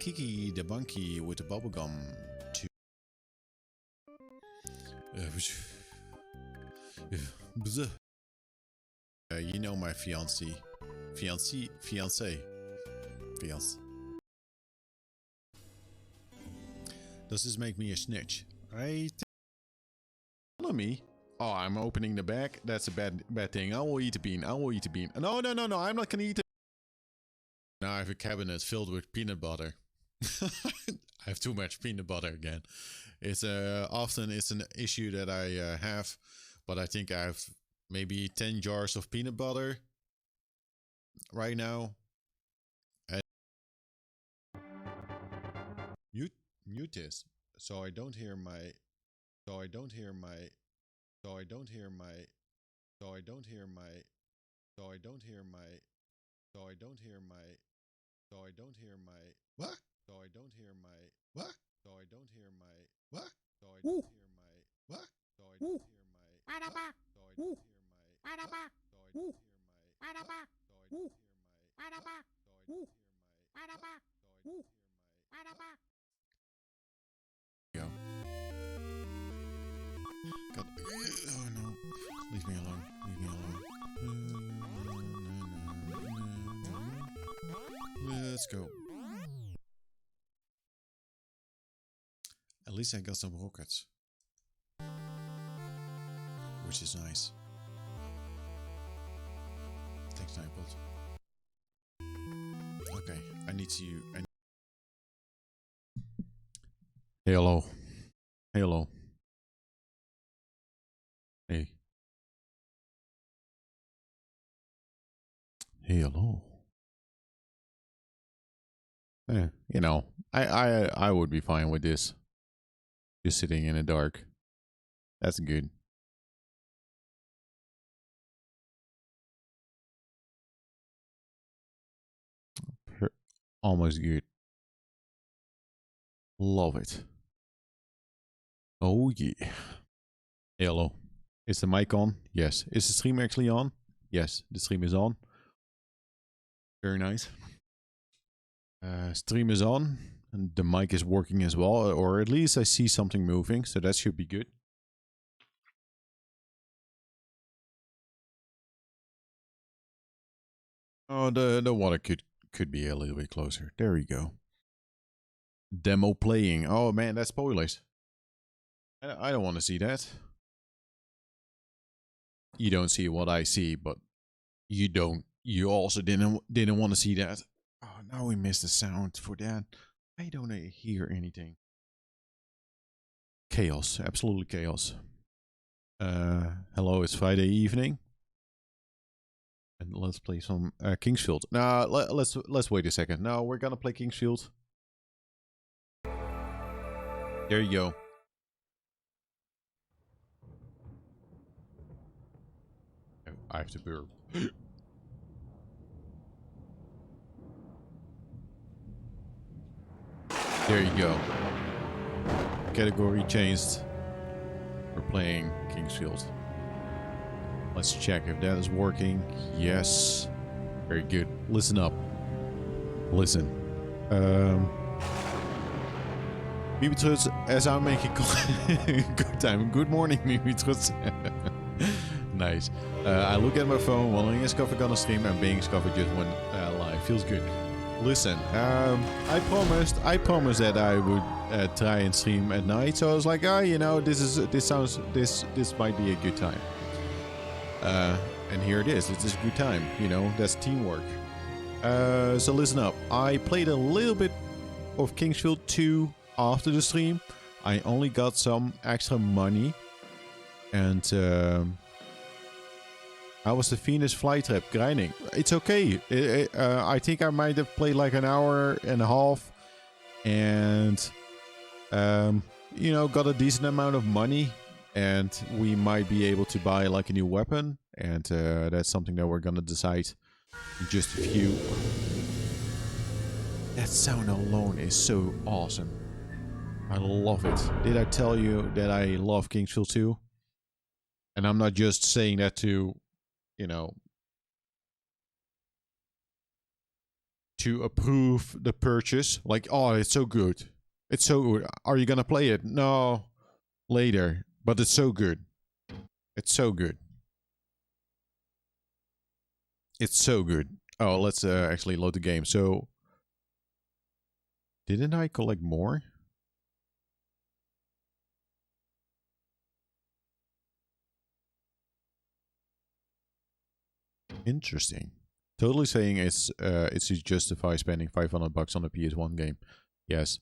Kiki the Monkey with the bubblegum to... you know my fiancé. Fiancé. Does this make me a snitch? Follow me. Oh, I'm opening the bag. That's a bad thing. I will eat a bean. No, I'm not gonna eat it. Now I have a cabinet filled with peanut butter. I have too much peanut butter again. It's often it's an issue that I have, but I think I have maybe 10 jars of peanut butter right now. And mute this so I don't hear my what? Ooh. What? Ooh. Ooh. Ooh. Ooh. Go. God. Oh no. Leave me alone. Let's go. At least I got some rockets. Which is nice. Thanks, Nightbot. Okay, I need to... Hey, hello. Hey, hello. Hey. Hey, hello. Yeah, you know, I would be fine with this. Just sitting in the dark. That's good. Almost good. Love it. Oh yeah. Hey, hello. Is the mic on? Yes. Is the stream actually on? Yes, the stream is on. Very nice. Stream is on. And the mic is working as well. Or at least I see something moving. So that should be good. Oh, the water could be a little bit closer. There we go. Demo playing. Oh man, that's spoilers. I don't want to see that. You don't see what I see, but you don't. You also didn't want to see that. Oh, now we missed the sound for that. I don't hear anything. Chaos, absolutely chaos. Hello, it's Friday evening. And let's play some Kingsfield. Now, let's wait a second. Now we're gonna play Kingsfield. There you go. I have to burp. There you go. Category changed. We're playing Kingsfield. Let's check if that is working. Yes. Very good. Listen up. Listen. Mimitrus, as I'm making good time. Good morning, Mimitrus. Nice. I look at my phone, wondering is Coffee gonna stream, and being Coffee just went live. Feels good. Listen, I promised that I would try and stream at night. So I was like, you know, this might be a good time. And here it is. It's a good time. You know, that's teamwork. So listen up. I played a little bit of Kingsfield 2 after the stream. I only got some extra money, and I was the Venus flytrap grinding. It's okay. I think I might have played like an hour and a half, and you know, got a decent amount of money, and we might be able to buy like a new weapon, and that's something that we're gonna decide in just a few. That sound alone is so awesome. I love it. Did I tell you that I love Kingsfield 2? And I'm not just saying that to, you know, to approve the purchase. Like, oh, it's so good. It's so good. Are you gonna play it? No, later. But it's so good. It's so good. It's so good. Oh, let's actually load the game. So, didn't I collect more? Interesting. Totally saying it's to justify spending $500 on a PS1 game. Yes.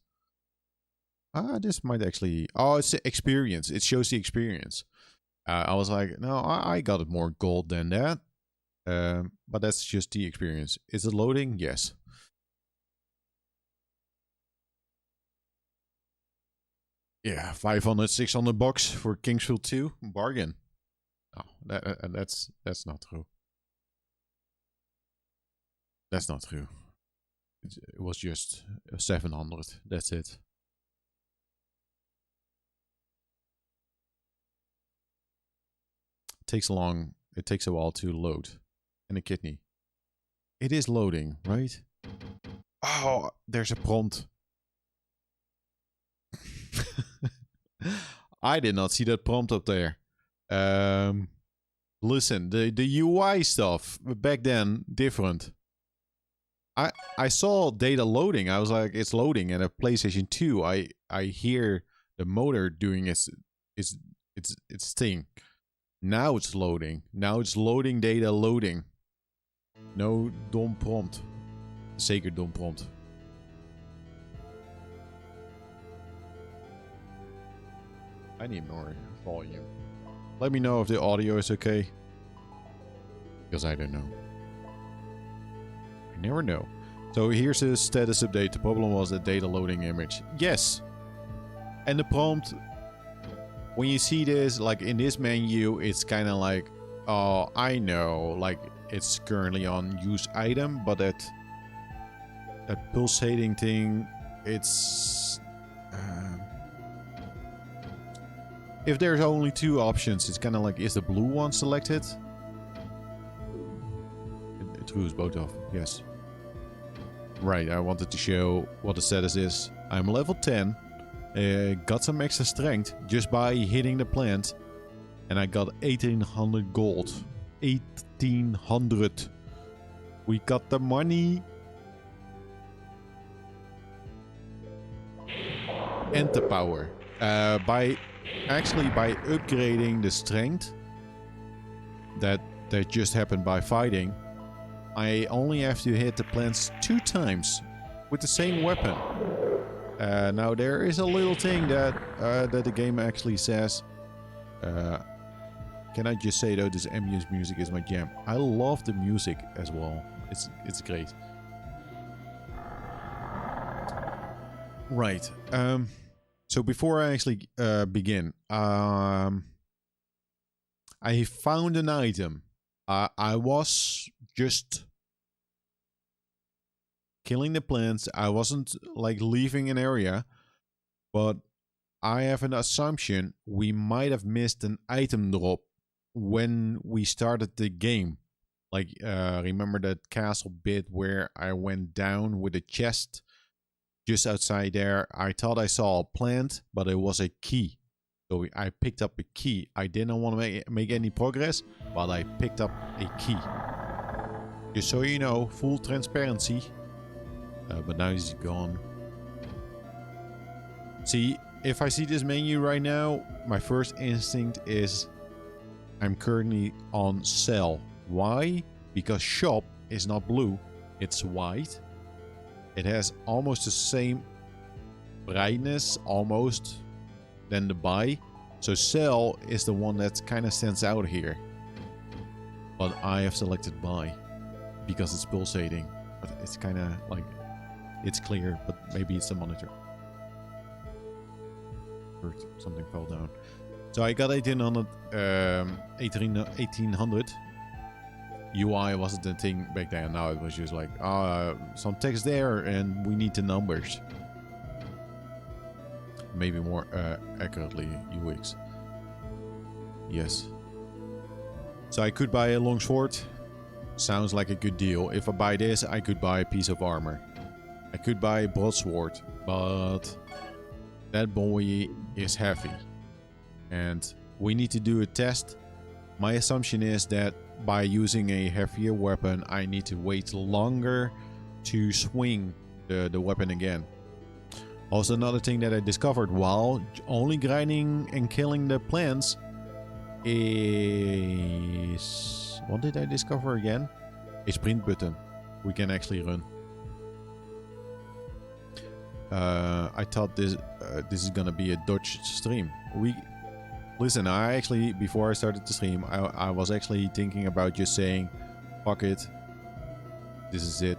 This might actually. Oh, it's the experience. It shows the experience. I was like, no, I got it more gold than that. But that's just the experience. Is it loading? Yes. Yeah, 500, 600 bucks for Kingsfield 2. Bargain. Oh, that's not true. That's not true. It was just 700. That's it. It takes a while to load. And a kidney. It is loading, right? Oh, there's a prompt. I did not see that prompt up there. Listen, the UI stuff back then different. I saw data loading. I was like, it's loading, and a PlayStation 2. I hear the motor doing its thing. Now it's loading. Now it's loading data loading. No dom prompt. Zeker dom prompt. I need more volume. Let me know if the audio is okay. Because I don't know. I never know. So here's the status update. The problem was the data loading image. Yes. And the prompt, when you see this, like in this menu, it's kind of like, oh, I know, like it's currently on use item, but that pulsating thing, it's if there's only two options, it's kind of like, is the blue one selected? It throws both off, yes. Right, I wanted to show what the status is. I'm level 10. Got some extra strength just by hitting the plant. And I got 1800 gold. 1800. We got the money. And the power. By upgrading the strength that just happened by fighting, I only have to hit the plants 2 times with the same weapon. Now there is a little thing that the game actually says. Can I just say though, this ambient music is my jam. I love the music as well. It's great. Right. So before I actually begin, I found an item. I was just killing the plants. I wasn't like leaving an area, but I have an assumption we might have missed an item drop when we started the game. Like, remember that castle bit where I went down with a chest just outside there? I thought I saw a plant, but it was a key. So I picked up a key. I didn't want to make any progress, but I picked up a key. Just so you know, full transparency. But now he's gone. See, if I see this menu right now, my first instinct is I'm currently on sell. Why? Because shop is not blue, it's white. It has almost the same brightness, almost, than the buy. So sell is the one that kind of stands out here. But I have selected buy because it's pulsating. But it's kind of like, it's clear, but maybe it's the monitor. Something fell down. So I got 1800. 1800. UI wasn't the thing back then. Now it was just like, some text there and we need the numbers. Maybe more accurately UX. Yes. So I could buy a long sword. sounds like a good deal. If I buy this, I could buy a piece of armor. I could buy a broadsword, but that boy is heavy. And we need to do a test. My assumption is that by using a heavier weapon, I need to wait longer to swing the weapon again. Also, another thing that I discovered while only grinding and killing the plants is... What did I discover again? A sprint button. We can actually run. I thought this is gonna be a dodge stream. Listen, I actually, before I started the stream, I was actually thinking about just saying, fuck it. This is it.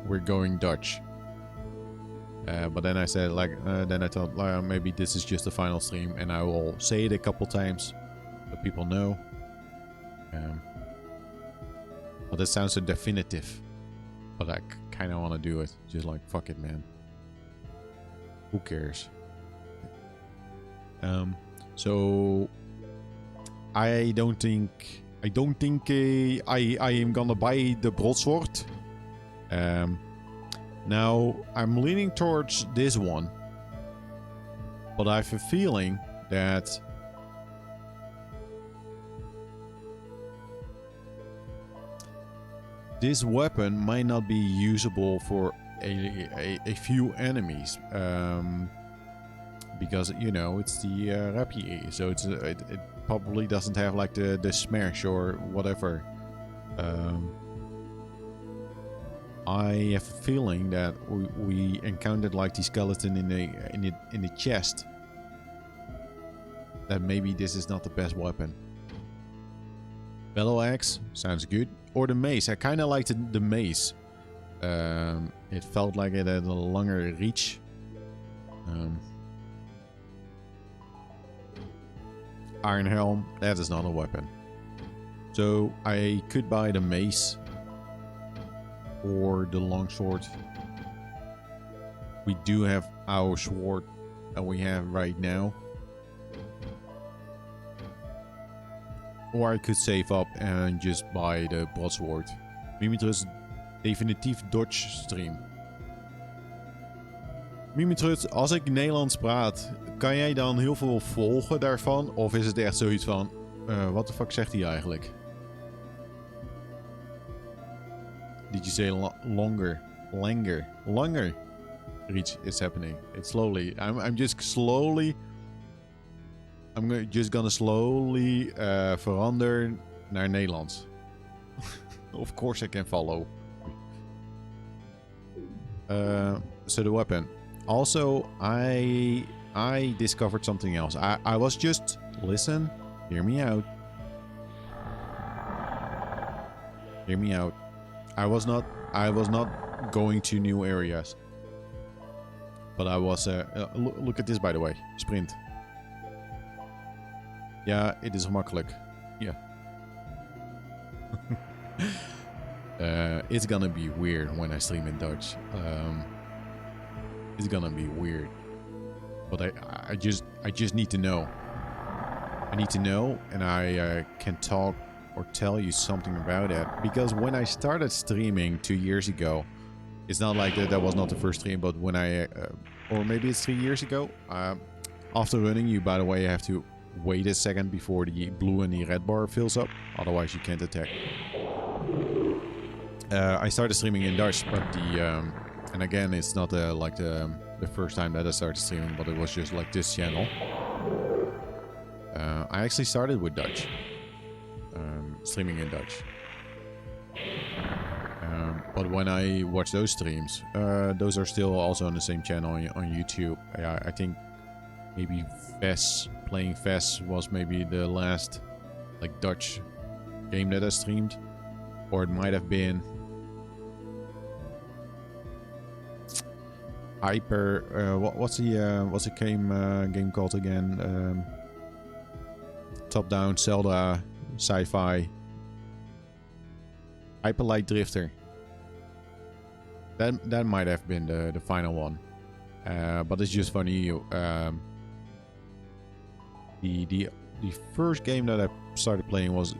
We're going Dutch. But then I said, then I thought, maybe this is just the final stream, and I will say it a couple times so people know. But it sounds so definitive. But I kind of want to do it. Just like, fuck it, man. Who cares? So I don't think I am gonna buy the broadsword. Now I'm leaning towards this one, but I have a feeling that this weapon might not be usable for a few enemies. Because, you know, it's the rapier, so it probably doesn't have like the smash or whatever. I have a feeling that we encountered like the skeleton in the chest. That maybe this is not the best weapon. Battle axe sounds good, or the mace. I kind of liked the mace. It felt like it had a longer reach. Iron helm, that is not a weapon. So I could buy the mace or the longsword. We do have our sword that we have right now. Or I could save up and just buy the broadsword. Mimitrus, definitief Dodge stream. Mimitrus, als ik Nederlands praat, kan jij dan heel veel volgen daarvan? Of is het echt zoiets van, what the fuck zegt hij eigenlijk? Did you say longer? Reach is happening. It's slowly. I'm just slowly. Just gonna slowly verander naar Nederlands. Of course I can follow. So the weapon. Also, I discovered something else. I was just... Listen. Hear me out. Hear me out. I was not going to new areas. But I was... look at this, by the way. Sprint. Ja, het is gemakkelijk. Yeah. It's gonna be weird when I stream in Dutch. It's gonna be weird. But I just need to know. I need to know, and I can talk or tell you something about it. Because when I started streaming 2 years ago, it's not like that was not the first stream, but when I... or maybe it's 3 years ago. After running, you, by the way, have to wait a second before the blue and the red bar fills up. Otherwise, you can't attack. I started streaming in Dutch, but the... and again, it's not like the first time that I started streaming, but it was just like this channel. I actually started with Dutch. Streaming in Dutch. But when I watch those streams, those are still also on the same channel on YouTube. I think maybe playing Ves was maybe the last like Dutch game that I streamed. Or it might have been Hyper. What's the game called again? Top-down Zelda sci-fi. Hyper Light Drifter. That might have been the final one. But it's just funny. The first game that I started playing was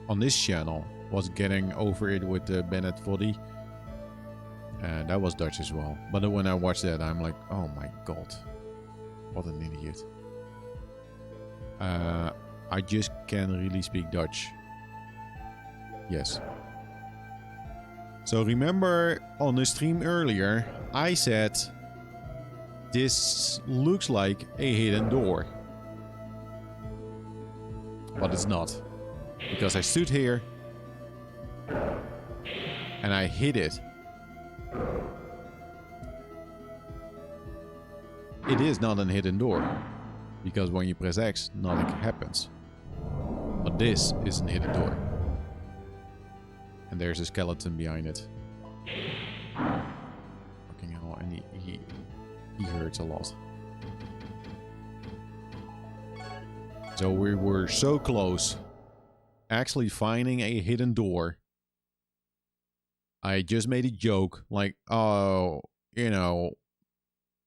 on this channel was getting over it with the Bennett Foddy. And that was Dutch as well. But when I watched that, I'm like, oh my god. What an idiot. I just can't really speak Dutch. Yes. So remember on the stream earlier, I said this looks like a hidden door. But it's not. Because I stood here and I hit it. It is not a hidden door. Because when you press X, nothing happens. But this is a hidden door. And there's a skeleton behind it. Fucking hell, and he hurts a lot. So we were so close actually finding a hidden door. I just made a joke like, oh, you know,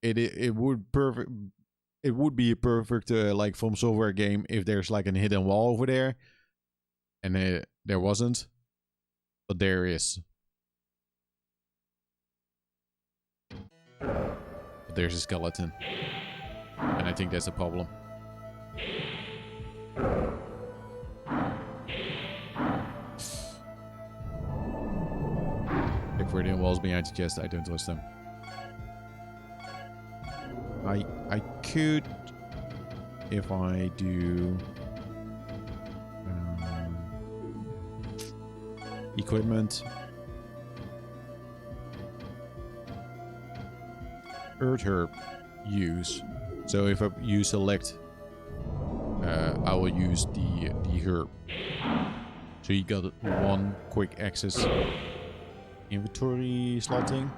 it would be a perfect like From Software game if there's like a hidden wall over there, and there wasn't, but there is. But there's a skeleton, and I think that's a problem. Look for the walls behind the chest. I don't trust them. I could, if I do equipment, Earth Herb use. So if you select, I will use the herb. So you got one quick access inventory slotting.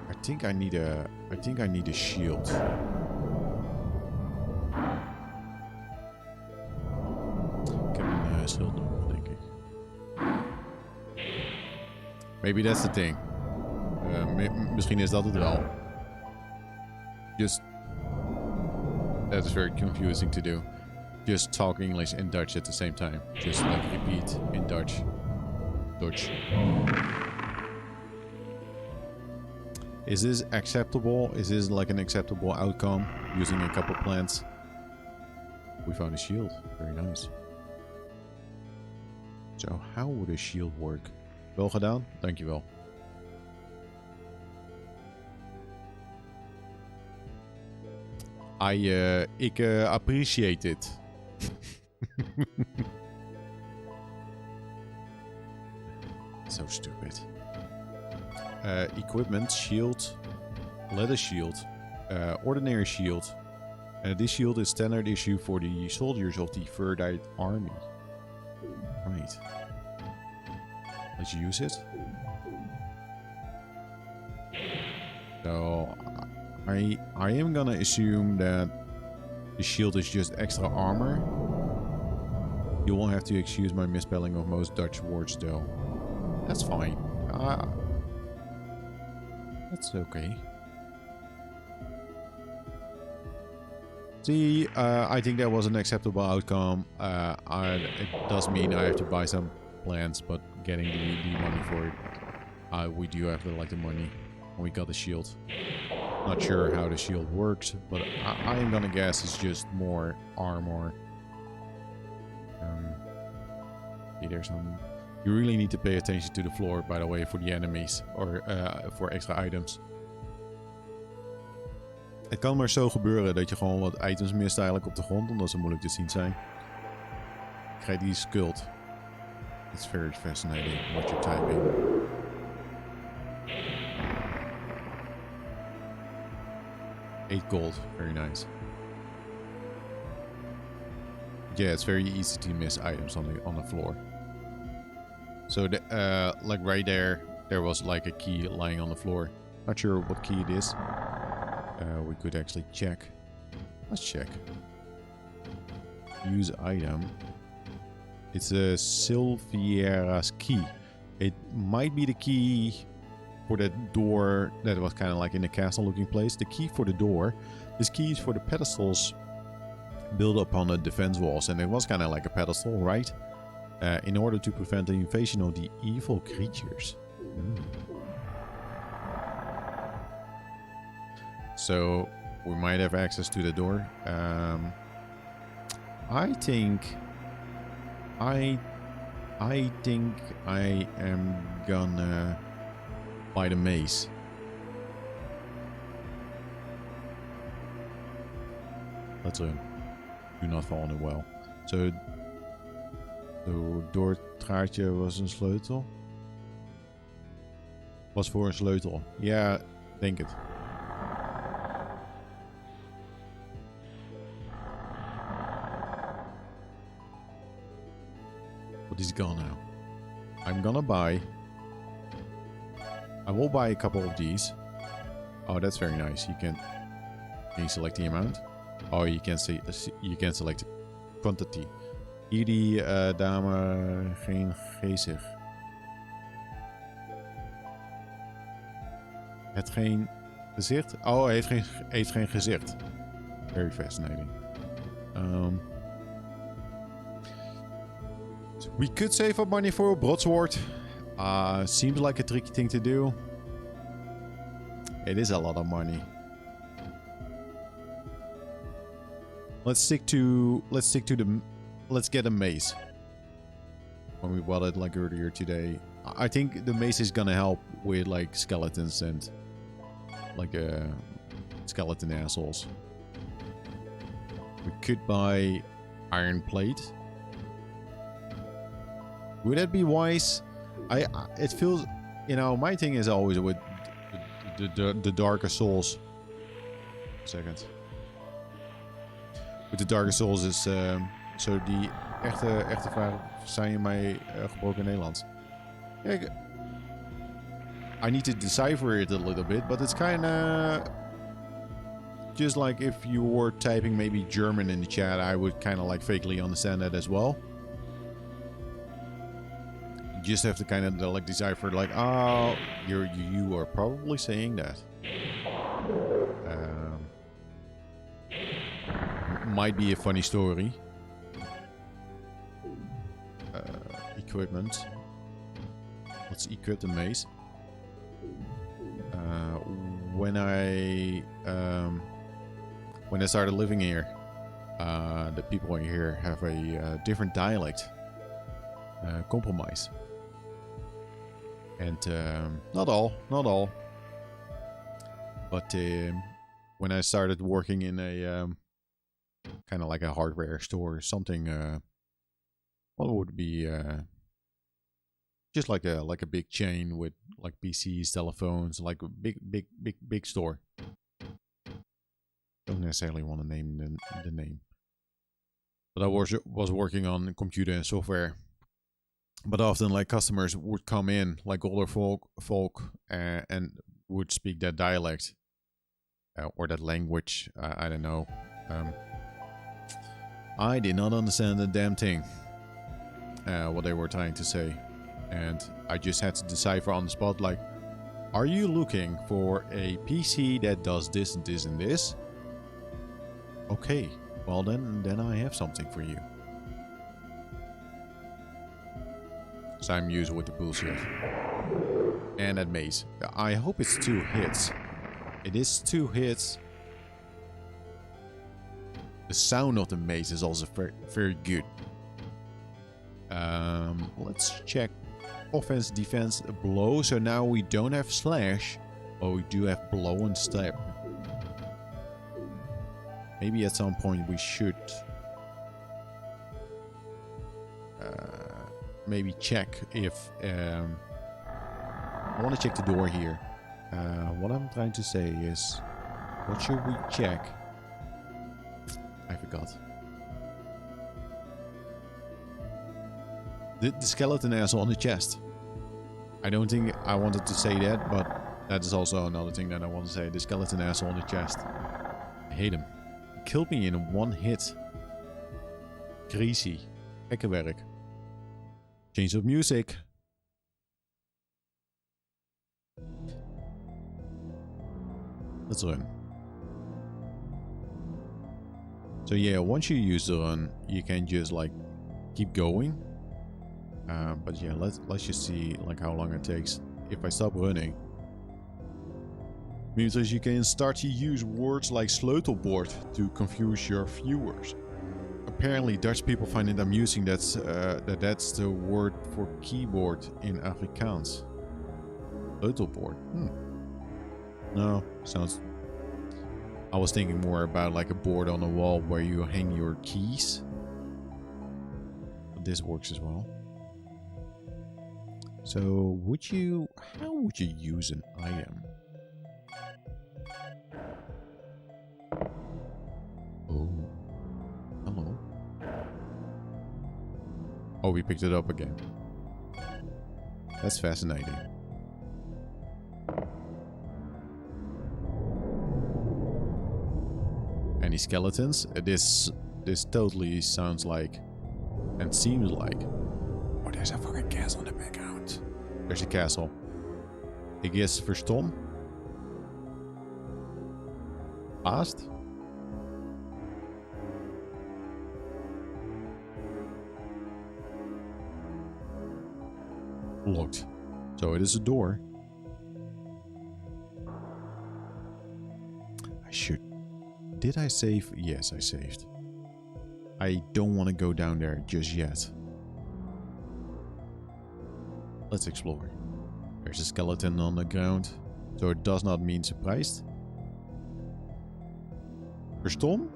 I think I need a shield. Ik heb een schild nodig, denk ik. Maybe that's the thing. Misschien is dat het wel. Just that is very confusing to do. Just talk English and Dutch at the same time. Just like repeat in Dutch. Is this acceptable? Is this like an acceptable outcome? Using a couple plants. We found a shield. Very nice. So how would a shield work? Wel gedaan? Dankjewel. Ik appreciate it. So stupid. Equipment, shield, leather shield, ordinary shield. And this shield is standard issue for the soldiers of the Third Army. Right. Let's use it. So I am gonna assume that the shield is just extra armor. You won't have to excuse my misspelling of most Dutch words though. That's fine. That's okay. See, I think that was an acceptable outcome. It does mean I have to buy some plants, but getting the money for it, we do have the money. We got the shield. Not sure how the shield works, but I am gonna guess it's just more armor. See, there's some. You really need to pay attention to the floor, by the way, for the enemies or voor extra items. Het kan maar zo gebeuren dat je gewoon wat items mist eigenlijk op de grond, omdat ze moeilijk te zien zijn. Krijg die skult. It's very fascinating what you're typing. $8 gold, very nice. Yeah, it's very easy to miss items on the floor. So like right there was like a key lying on the floor. Not sure what key it is. We could actually check. Let's check. Use item. It's a Silviera's key. It might be the key for that door that was kind of like in a castle looking place. The key for the door. This key is for the pedestals built upon the defense walls. And it was kind of like a pedestal, right? In order to prevent the invasion of the evil creatures. So we might have access to the door. I think I am gonna buy the mace. Let's do not fall in the well. So de doortraatje was een sleutel. Was voor een sleutel. Ja, denk het. But he's gone now. I'm gonna buy. I will buy a couple of these. Oh, that's very nice. Can you select the amount? Oh, you can select quantity. Hier die dame geen gezicht. Het geen gezicht? Oh, hij heeft geen gezicht. Very fascinating. We could save up money for a broadsword. Seems like a tricky thing to do. It is a lot of money. Let's get a mace. When we bought it like earlier today. I think the mace is gonna help with like skeletons and like skeleton assholes. We could buy iron plate. Would that be wise? It feels, you know, my thing is always with the Darker Souls. Second. With the Darker Souls is zo die echte vraag zijn je mij gebroken Nederlands. Yeah, I need to decipher it a little bit, but it's kind of just like if you were typing maybe German in the chat, I would kind of like fakely understand that as well. You just have to kind of like decipher, like, oh, you are probably saying that. Might be a funny story. Equipment. Let's equip the mace. When I started living here, the people here have a different dialect. Compromise. And not all. But when I started working in a kind of like a hardware store or something, what would be just like a big chain with like PCs, telephones, like a big store. Don't necessarily want to name the name. But I was working on computer and software. But often, like, customers would come in, like older folk, and would speak that dialect or that language. I don't know. I did not understand the damn thing. What they were trying to say, and I just had to decipher on the spot. Like, are you looking for a PC that does this and this and this? Okay, well then I have something for you. So I'm used with the bullshit. And that mace. I hope it's 2 hits. It is 2 hits. The sound of the mace is also very, very good. Let's check offense, defense, blow. So now we don't have slash, but we do have blow and stab. Maybe at some point we should maybe check if I want to check the door here. What I'm trying to say is, what should we check? I forgot. The skeleton asshole on the chest. I don't think I wanted to say that, but that is also another thing that I want to say. The skeleton asshole on the chest. I hate him. He killed me in 1 hit. Greasy. Gekke werk. Change of music. Let's run. So yeah, once you use the run, you can just like keep going. But yeah, let's just see like how long it takes. If I stop running, means you can start to use words like sleutelbord to confuse your viewers. Apparently, Dutch people find it amusing that's the word for keyboard in Afrikaans. Sleutelbord. No, sounds. I was thinking more about like a board on a wall where you hang your keys. But this works as well. So, how would you use an item? Oh, hello. Oh, we picked it up again. That's fascinating. Any skeletons? This totally sounds like and seems like. Oh, there's a fucking castle in the background. There's a castle. Ik is verstom. Past. Locked. So it is a door. I should. Did I save? Yes, I saved. I don't want to go down there just yet. Let's explore. There's a skeleton on the ground, so it does not mean surprised. Verstom?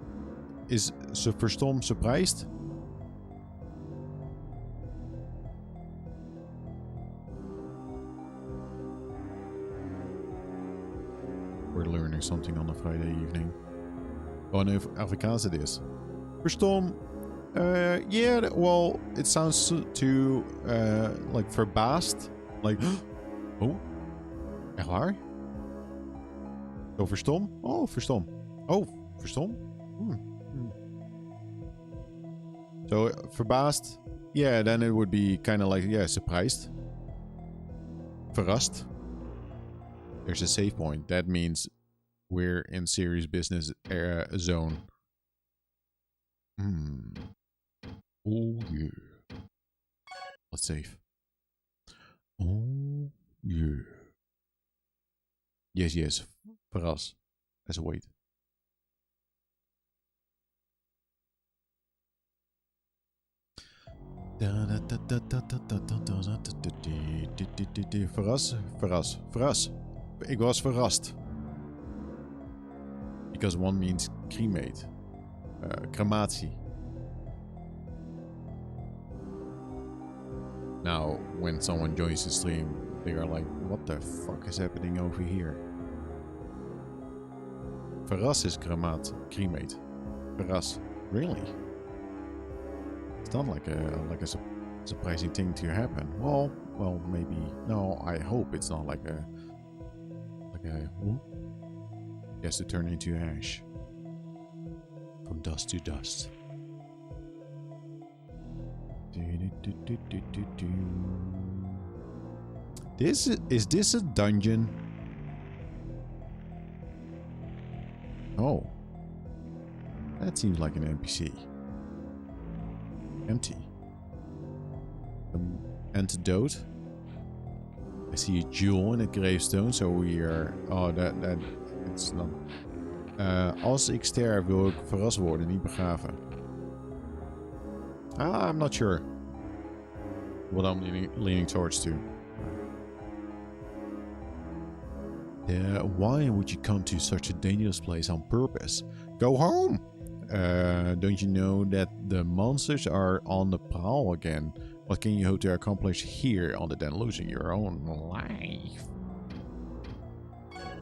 Is verstom surprised? We're learning something on a Friday evening. Oh, no, Afrikaans it is. Verstom. Yeah, well, it sounds to like verbaasd. Like, oh, echt waar? Oh, verstom? Oh, verstom. Oh, verstom? So, verbaasd. Yeah, then it would be kind of like, yeah, surprised. Verrast. There's a save point. That means we're in serious business zone. Oh, yeah. Let's save. Oh, yeah. Yes, yes. Verras. Let's wait. Verras, verras, verras. Ik was verrast. Because one means cremate. Crematie. Now, when someone joins the stream, they are like, what the fuck is happening over here? Verras is cremate. Verras. Really? It's not like a surprising thing to happen. Well, maybe. No, I hope it's not like a he has to turn into ash. From dust to dust. Is this a dungeon? Oh. That seems like an NPC. Empty. Antidote. I see a jewel in a gravestone, so we are... Oh, that it's not... als ik sterf wil ik verrast worden, niet begraven. I'm not sure what I'm leaning towards too. Why would you come to such a dangerous place on purpose? Go home! Don't you know that the monsters are on the prowl again? What can you hope to accomplish here other than losing your own life?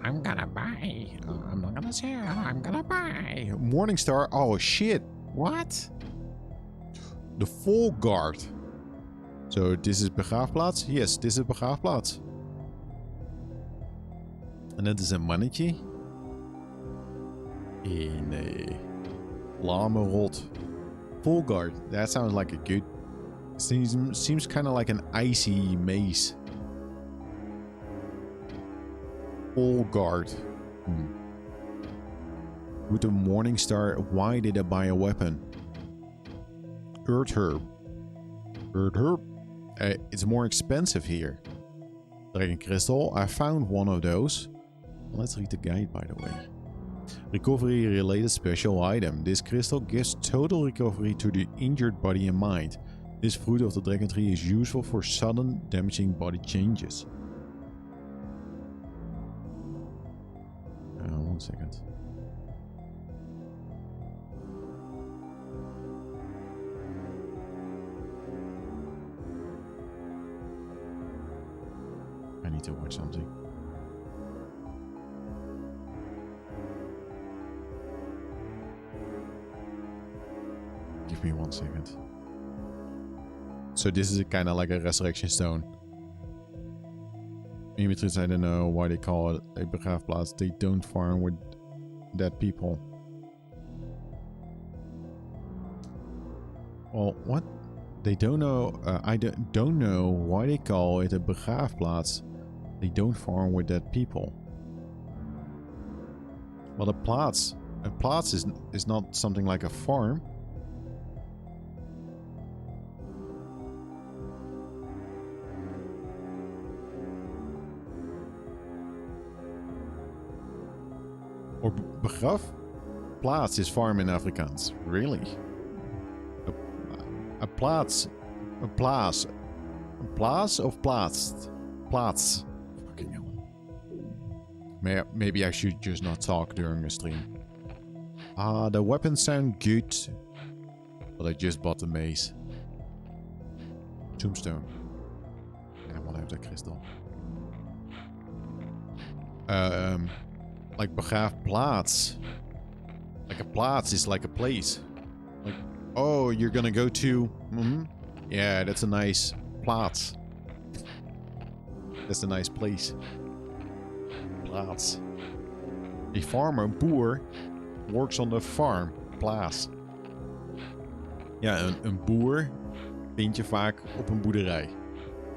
I'm gonna buy. I'm not gonna sell. I'm gonna buy. Morningstar. Oh shit. What? The Full Guard. So this is begraafplaats? Yes, this is begraafplaats. En dat is een mannetje. In Lamerot. Full Guard. That sounds like a good... Seems kind of like an icy maze. Full Guard. With the morning star, why did I buy a weapon? Earth herb. Earth herb? It's more expensive here. Dragon crystal, I found one of those. Let's read the guide, by the way. Recovery related special item. This crystal gives total recovery to the injured body and mind. This fruit of the dragon tree is useful for sudden damaging body changes. 1 second. I need to watch something. Give me 1 second. So this is kind of like a resurrection stone. Mimetrus, I don't know why they call it a begraafplaats. They don't farm with dead people. Well, what? They don't know. I don't know why they call it a begraafplaats. They don't farm with dead people. Well, a plaats is not something like a farm. Or begraafplaats is farm in Afrikaans. Really? A plaats of plaats. Plaats. Fucking hell. Maybe I should just not talk during a stream. The weapons sound good. But I just bought the mace. Tombstone. And what have the crystal? Like begraafplaats. Like a plaats is like a place. Like, oh, you're gonna go to... Yeah, that's a nice plaats. That's a nice place. Plaats. A farmer, boer, works on the farm. Plaats. Ja, een boer vind je vaak op een boerderij.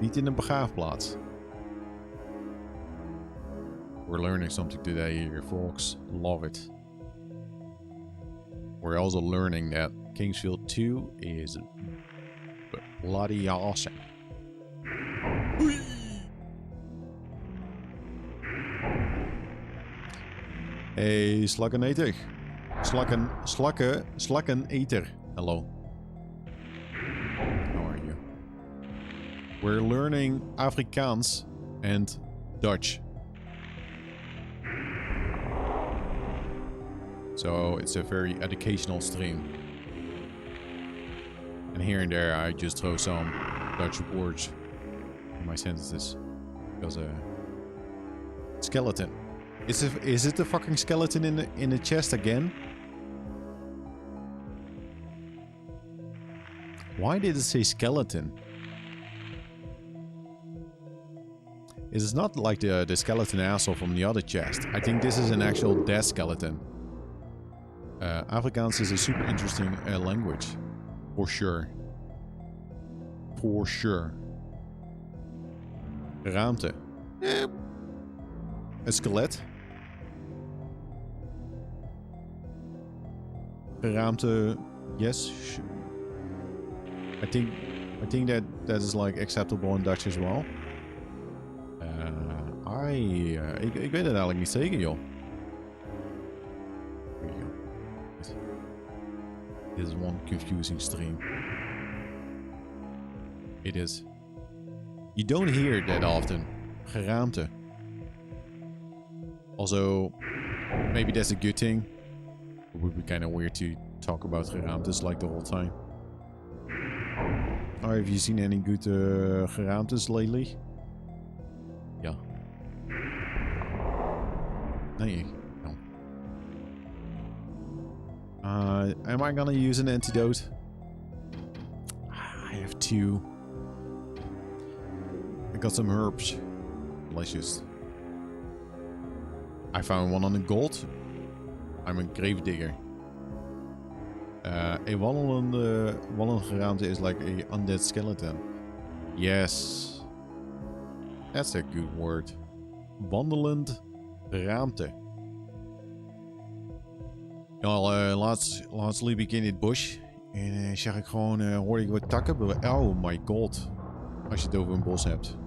Niet in een begraafplaats. We're learning something today here, folks. Love it. We're also learning that Kingsfield 2 is bloody awesome. Hey, slakkeneter. Slakkeneter. Hello. How are you? We're learning Afrikaans and Dutch. So it's a very educational stream. And here and there I just throw some Dutch words in my sentences. Because skeleton. Is it the fucking skeleton in the chest again? Why did it say skeleton? It is not like the skeleton asshole from the other chest. I think this is an actual dead skeleton. Afrikaans is a super interesting language. For sure. For sure. Ruimte. Een skelet. Ruimte. Yes. I think that is like acceptable in Dutch as well. Ik weet het eigenlijk niet zeker, joh. This is one confusing stream. It is. You don't hear it that often. Geraamte. Also, maybe that's a good thing. It would be kind of weird to talk about geraamtes like the whole time. Oh, have you seen any good geraamtes lately? Yeah. Nee. No. Am I gonna use an antidote? I have two. I got some herbs. Delicious. I found one on the gold. I'm a grave digger. A wandelende geraamte is like a undead skeleton. Yes. That's a good word. Wandelend geraamte. Laatst liep ik in dit bos en zag ik gewoon, hoorde ik wat takken. Oh my god. Als je het over een bos hebt.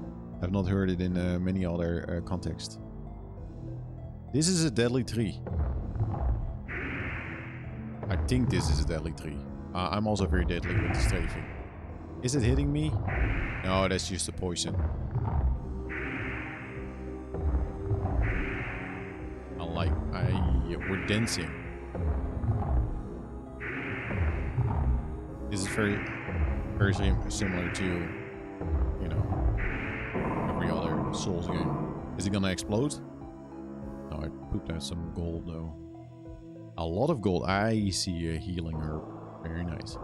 I've not heard it in many other contexts. This is a deadly tree. I think this is a deadly tree. I'm also very deadly with the strafing. Is it hitting me? No, that's just the poison. We're dancing. This is very similar to, you know, every other Souls game. Is it gonna explode? No, I pooped out some gold though. A lot of gold. I see a healing herb. Very nice.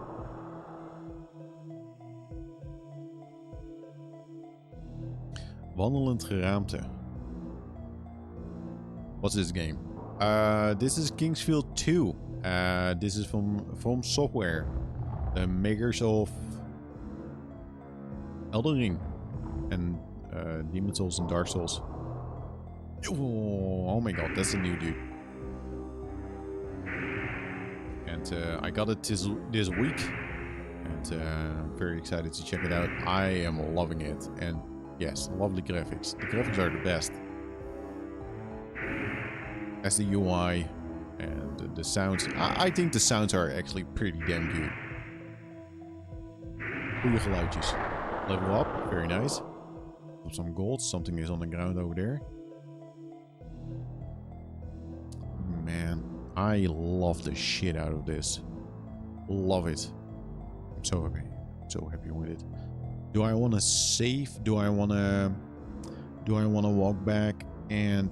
Wandelend geraamte. What's this game? This is Kingsfield 2. This is from Software, the makers of Elden Ring and Demon's Souls and Dark Souls. Oh my god, that's a new dude. And I got it this week, and I'm very excited to check it out. I am loving it, and yes, lovely graphics. The graphics are the best. As the UI and the sounds. I think the sounds are actually pretty damn good. Goeie geluidjes. Level up, very nice. Some gold, something is on the ground over there. Man, I love the shit out of this. Love it. I'm so happy. So happy with it. Do I want to save? Do I want to walk back and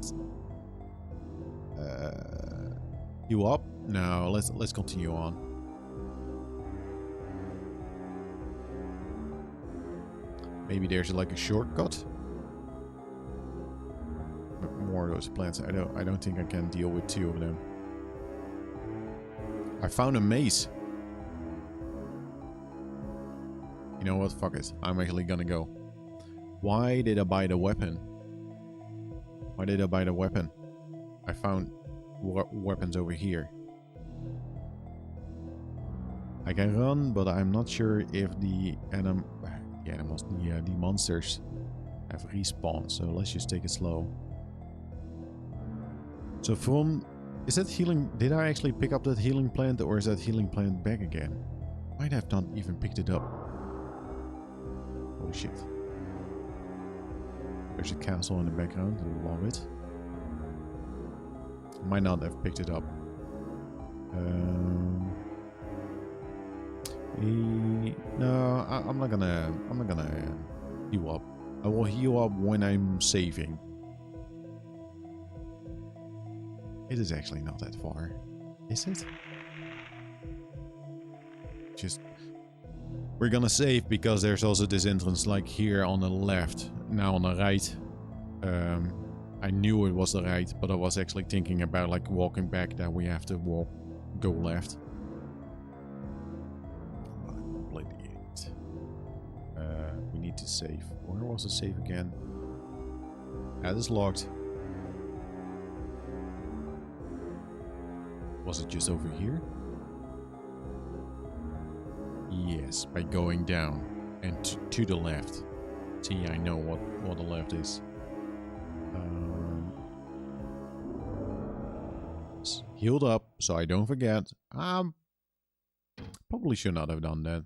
you up? No, let's continue on. Maybe there's like a shortcut. More of those plants. I don't think I can deal with 2 of them. I found a maze. You know what? Fuck it. I'm actually gonna go. Why did I buy the weapon? Why did I buy the weapon? I found weapons over here. I can run, but I'm not sure if the animals, the monsters have respawned. So let's just take it slow. So is that healing? Did I actually pick up that healing plant, or is that healing plant back again? Might have not even picked it up. Holy shit. There's a castle in the background. I love it. Might not have picked it up. No, I'm not gonna heal up. I will heal up when I'm saving. It is actually not that far, is it? Just we're gonna save because there's also this entrance like here on the left, now on the right. I knew it was the right, but I was actually thinking about like walking back, that we have to go left. We need to save. Where was the save again? That is locked. Was it just over here? Yes, by going down and to the left. See, I know what the left is. Healed up, so I don't forget. Probably should not have done that.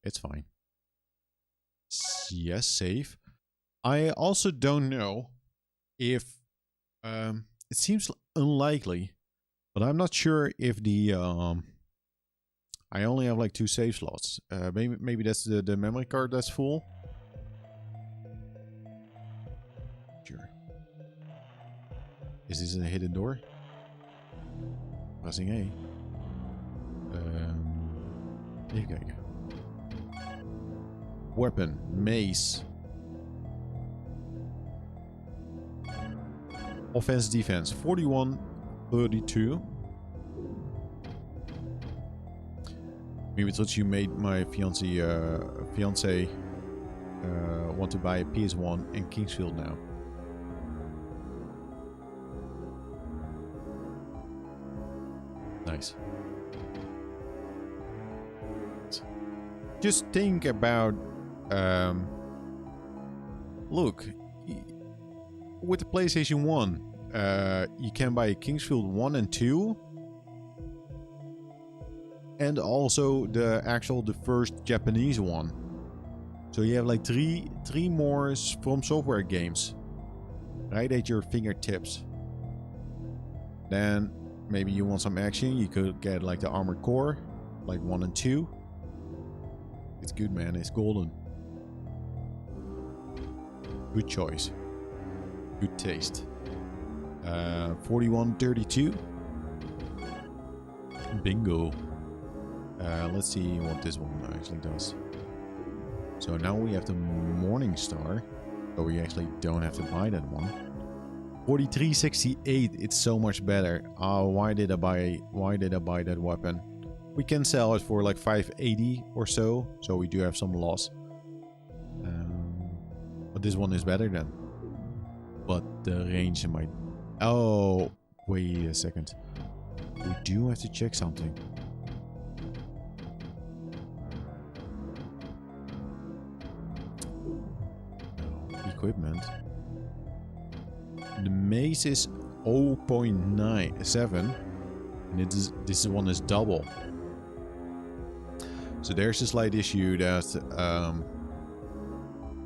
It's fine. Yes, save. I also don't know if it seems unlikely, but I'm not sure if the I only have like 2 save slots. Maybe that's the memory card that's full. Sure. Is this a hidden door? Pressing A. Even kijken. Weapon, mace. Offense, defense, 41, 32. Maybe it's what you made my fiance want to buy a PS1 in Kingsfield now. Nice. Just think about... look, with the PlayStation 1, you can buy Kingsfield 1 and 2. And also the first Japanese one. So you have like three more From Software games right at your fingertips. Then maybe you want some action, you could get like the Armored Core, like 1 and 2. It's good, man. It's golden. Good choice. Good taste. 4132. Bingo. Let's see what this one actually does. So now we have the Morning Star. So we actually don't have to buy that one. 4368. It's so much better. Why did I buy that weapon? We can sell it for like 580 or so. So we do have some loss. But this one is better then. But the range might... Oh, wait a second. We do have to check something. Equipment. The mace is 0.97 and this one is double. So there's a slight issue that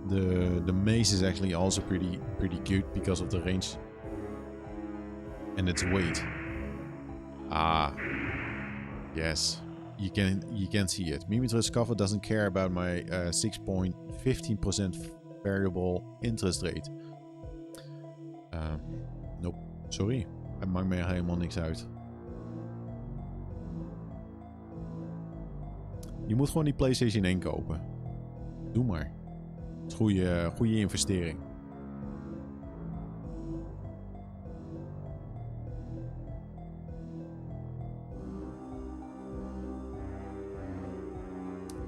the mace is actually also pretty good because of the range and its weight. Yes, you can see it. Mimitra's cover doesn't care about my 6.15% variable interest rate. Nope, sorry. Het maakt mij helemaal niks uit. Je moet gewoon die PlayStation 1 kopen. Doe maar. Het is goede investering.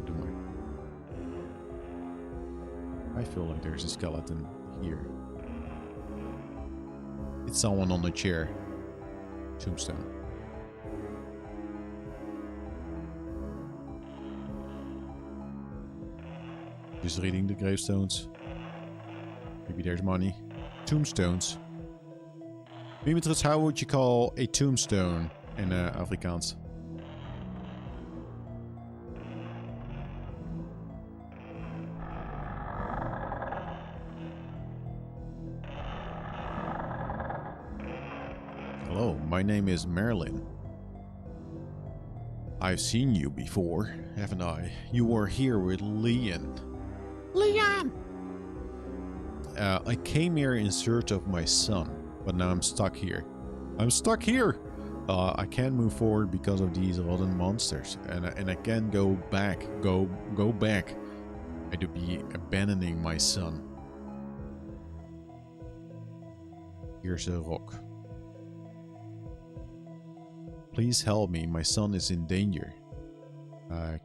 Doe maar. I feel like there's a skeleton here. It's someone on the chair. Tombstone. Just reading the gravestones. Maybe there's money. Tombstones. Mimitra's, how would you call a tombstone in Afrikaans? Hello, my name is Marilyn. I've seen you before, haven't I? You were here with Leon. Leon! I came here in search of my son, but now I'm stuck here. I'm stuck here! I can't move forward because of these rotten monsters, and I can't go back. Go back. I'd be abandoning my son. Here's a rock. Please help me, my son is in danger.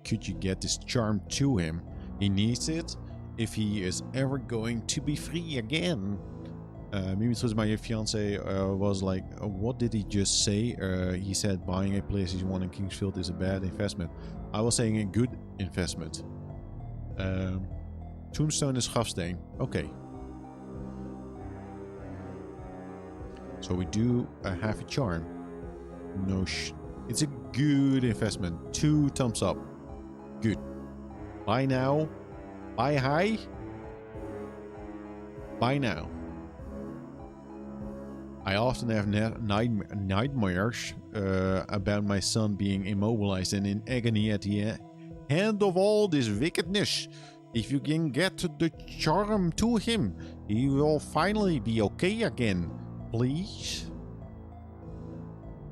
Could you get this charm to him? He needs it if he is ever going to be free again. Mimitra's my fiance was like, what did he just say? He said buying a PlayStation 1 in Kingsfield is a bad investment. I was saying a good investment. Tombstone is grafsteen. Okay. So we do have a charm. No it's a good investment. 2 thumbs up. Good. Buy now. Buy high. Buy now. I often have nightmares about my son being immobilized and in agony at the hand of all this wickedness. If you can get the charm to him, he will finally be okay again. Please?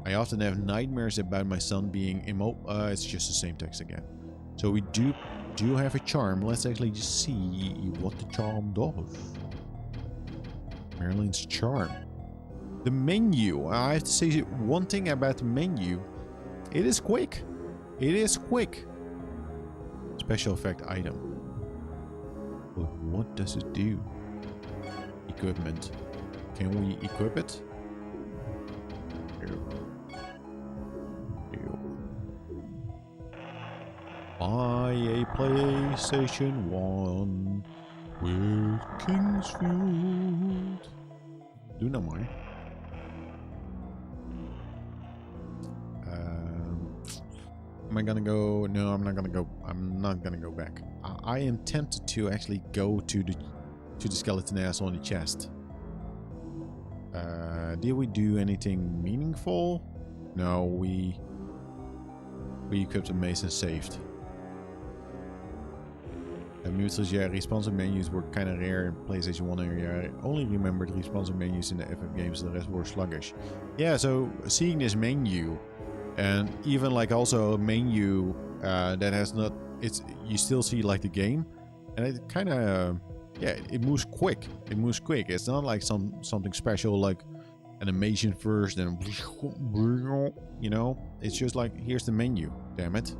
I often have nightmares about my son being it's just the same text again. So we do have a charm. Let's actually just see what the charm does. Marilyn's charm. The menu. I have to say one thing about the menu. It is quick. It is quick. Special effect item. But what does it do? Equipment. Can we equip it? a PlayStation 1 with Kingsfield. Doe nou maar. Am I gonna go? No, I'm not gonna go. I'm not gonna go back. I am tempted to actually go to the skeleton ass on the chest. Did we do anything meaningful? No, we equipped a mace and saved. Mutuals, yeah, responsive menus were kind of rare in PlayStation 1 area. I only remembered responsive menus in the FF games, the rest were sluggish. Yeah, so seeing this menu, and even like also a menu that has not, it's, you still see like the game, and it kind of, yeah, it moves quick. It moves quick. It's not like something special like animation first, and you know, it's just like, here's the menu. Damn it,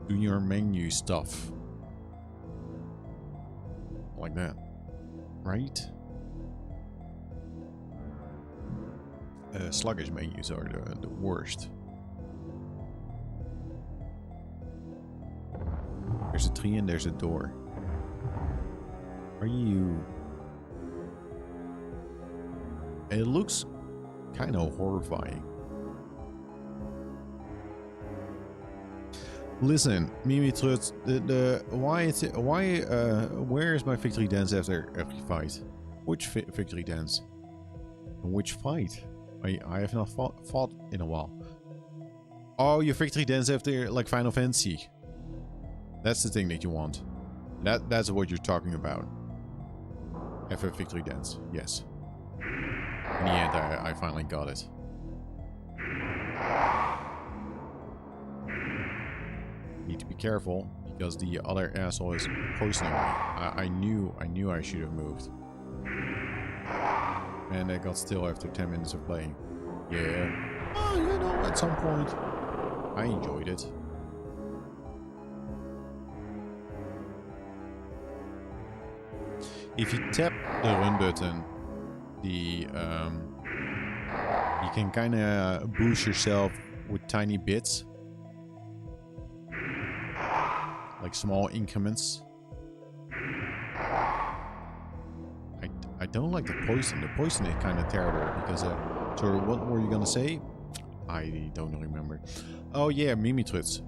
do your menu stuff. Like that, right? Sluggish menus are the worst. There's a tree and there's a door. Are you... It looks kind of horrifying. Listen, Mimi Trut, where is my victory dance after every fight? Which victory dance? Which fight? I have not fought in a while. Oh, your victory dance after like Final Fantasy. That's the thing that you want. That's what you're talking about. After victory dance, yes. In the end, I finally got it. Need to be careful because the other asshole is poisoning me. I knew I should have moved. And I got still after 10 minutes of playing. Yeah. Oh, you know, at some point I enjoyed it. If you tap the run button, you can kind of boost yourself with tiny bits. Like small increments. I don't like the poison. The poison is kind of terrible because so what were you gonna say? I don't remember. Oh yeah, Mimi Trutz.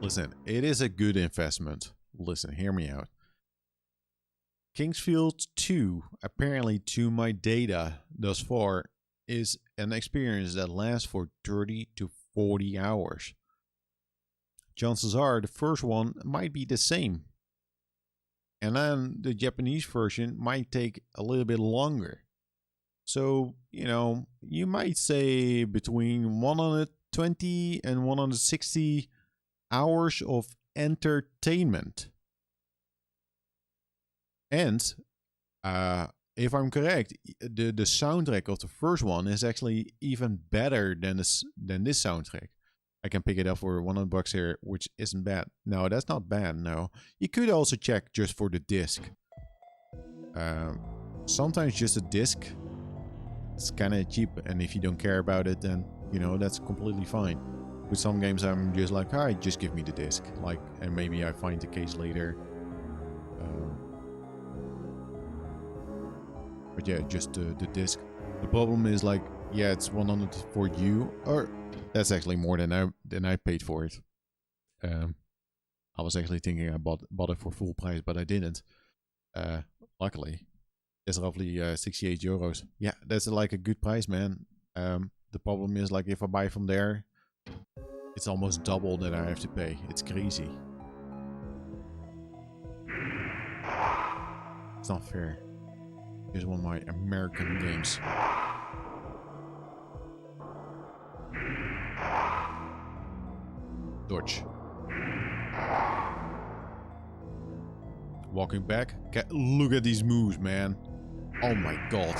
Listen, it is a good investment. Listen, hear me out. Kingsfield 2, apparently to my data thus far, is an experience that lasts for 30 to 40 hours. Chances are the first one might be the same. And then the Japanese version might take a little bit longer. So, you know, you might say between 120 and 160 hours of entertainment. And if I'm correct, the soundtrack of the first one is actually even better than this soundtrack. I can pick it up for $100 here, which isn't bad. No, that's not bad, no. You could also check just for the disc. Sometimes just a disc. It's kind of cheap, and if you don't care about it, then, you know, that's completely fine. With some games, I'm just like, alright, just give me the disc. Like, and maybe I find the case later. But yeah, just the disc. The problem is like, yeah, it's 100 for you, or that's actually more than I paid for it. I was actually thinking I bought it for full price, but I didn't. Luckily, it's roughly 68 euros. Yeah, that's like a good price, man. The problem is like if I buy from there, it's almost double that I have to pay. It's crazy. It's not fair. Here's one of my American games. Dodge. Walking back. Look at these moves, man. Oh my god.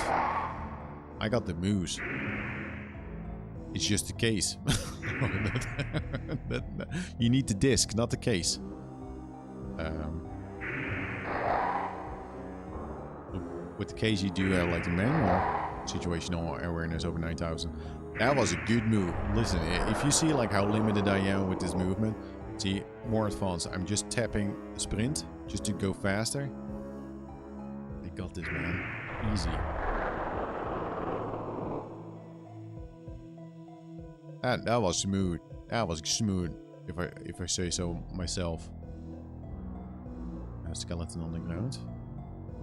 I got the moves. It's just the case. You need the disc, not the case. With the case, you do have like the manual situational awareness over 9,000. That was a good move. Listen, if you see like how limited I am with this movement, See, more advanced. I'm just tapping sprint just to go faster. I got this, man. Easy. That was smooth. That was smooth, if I say so myself. A skeleton on the ground.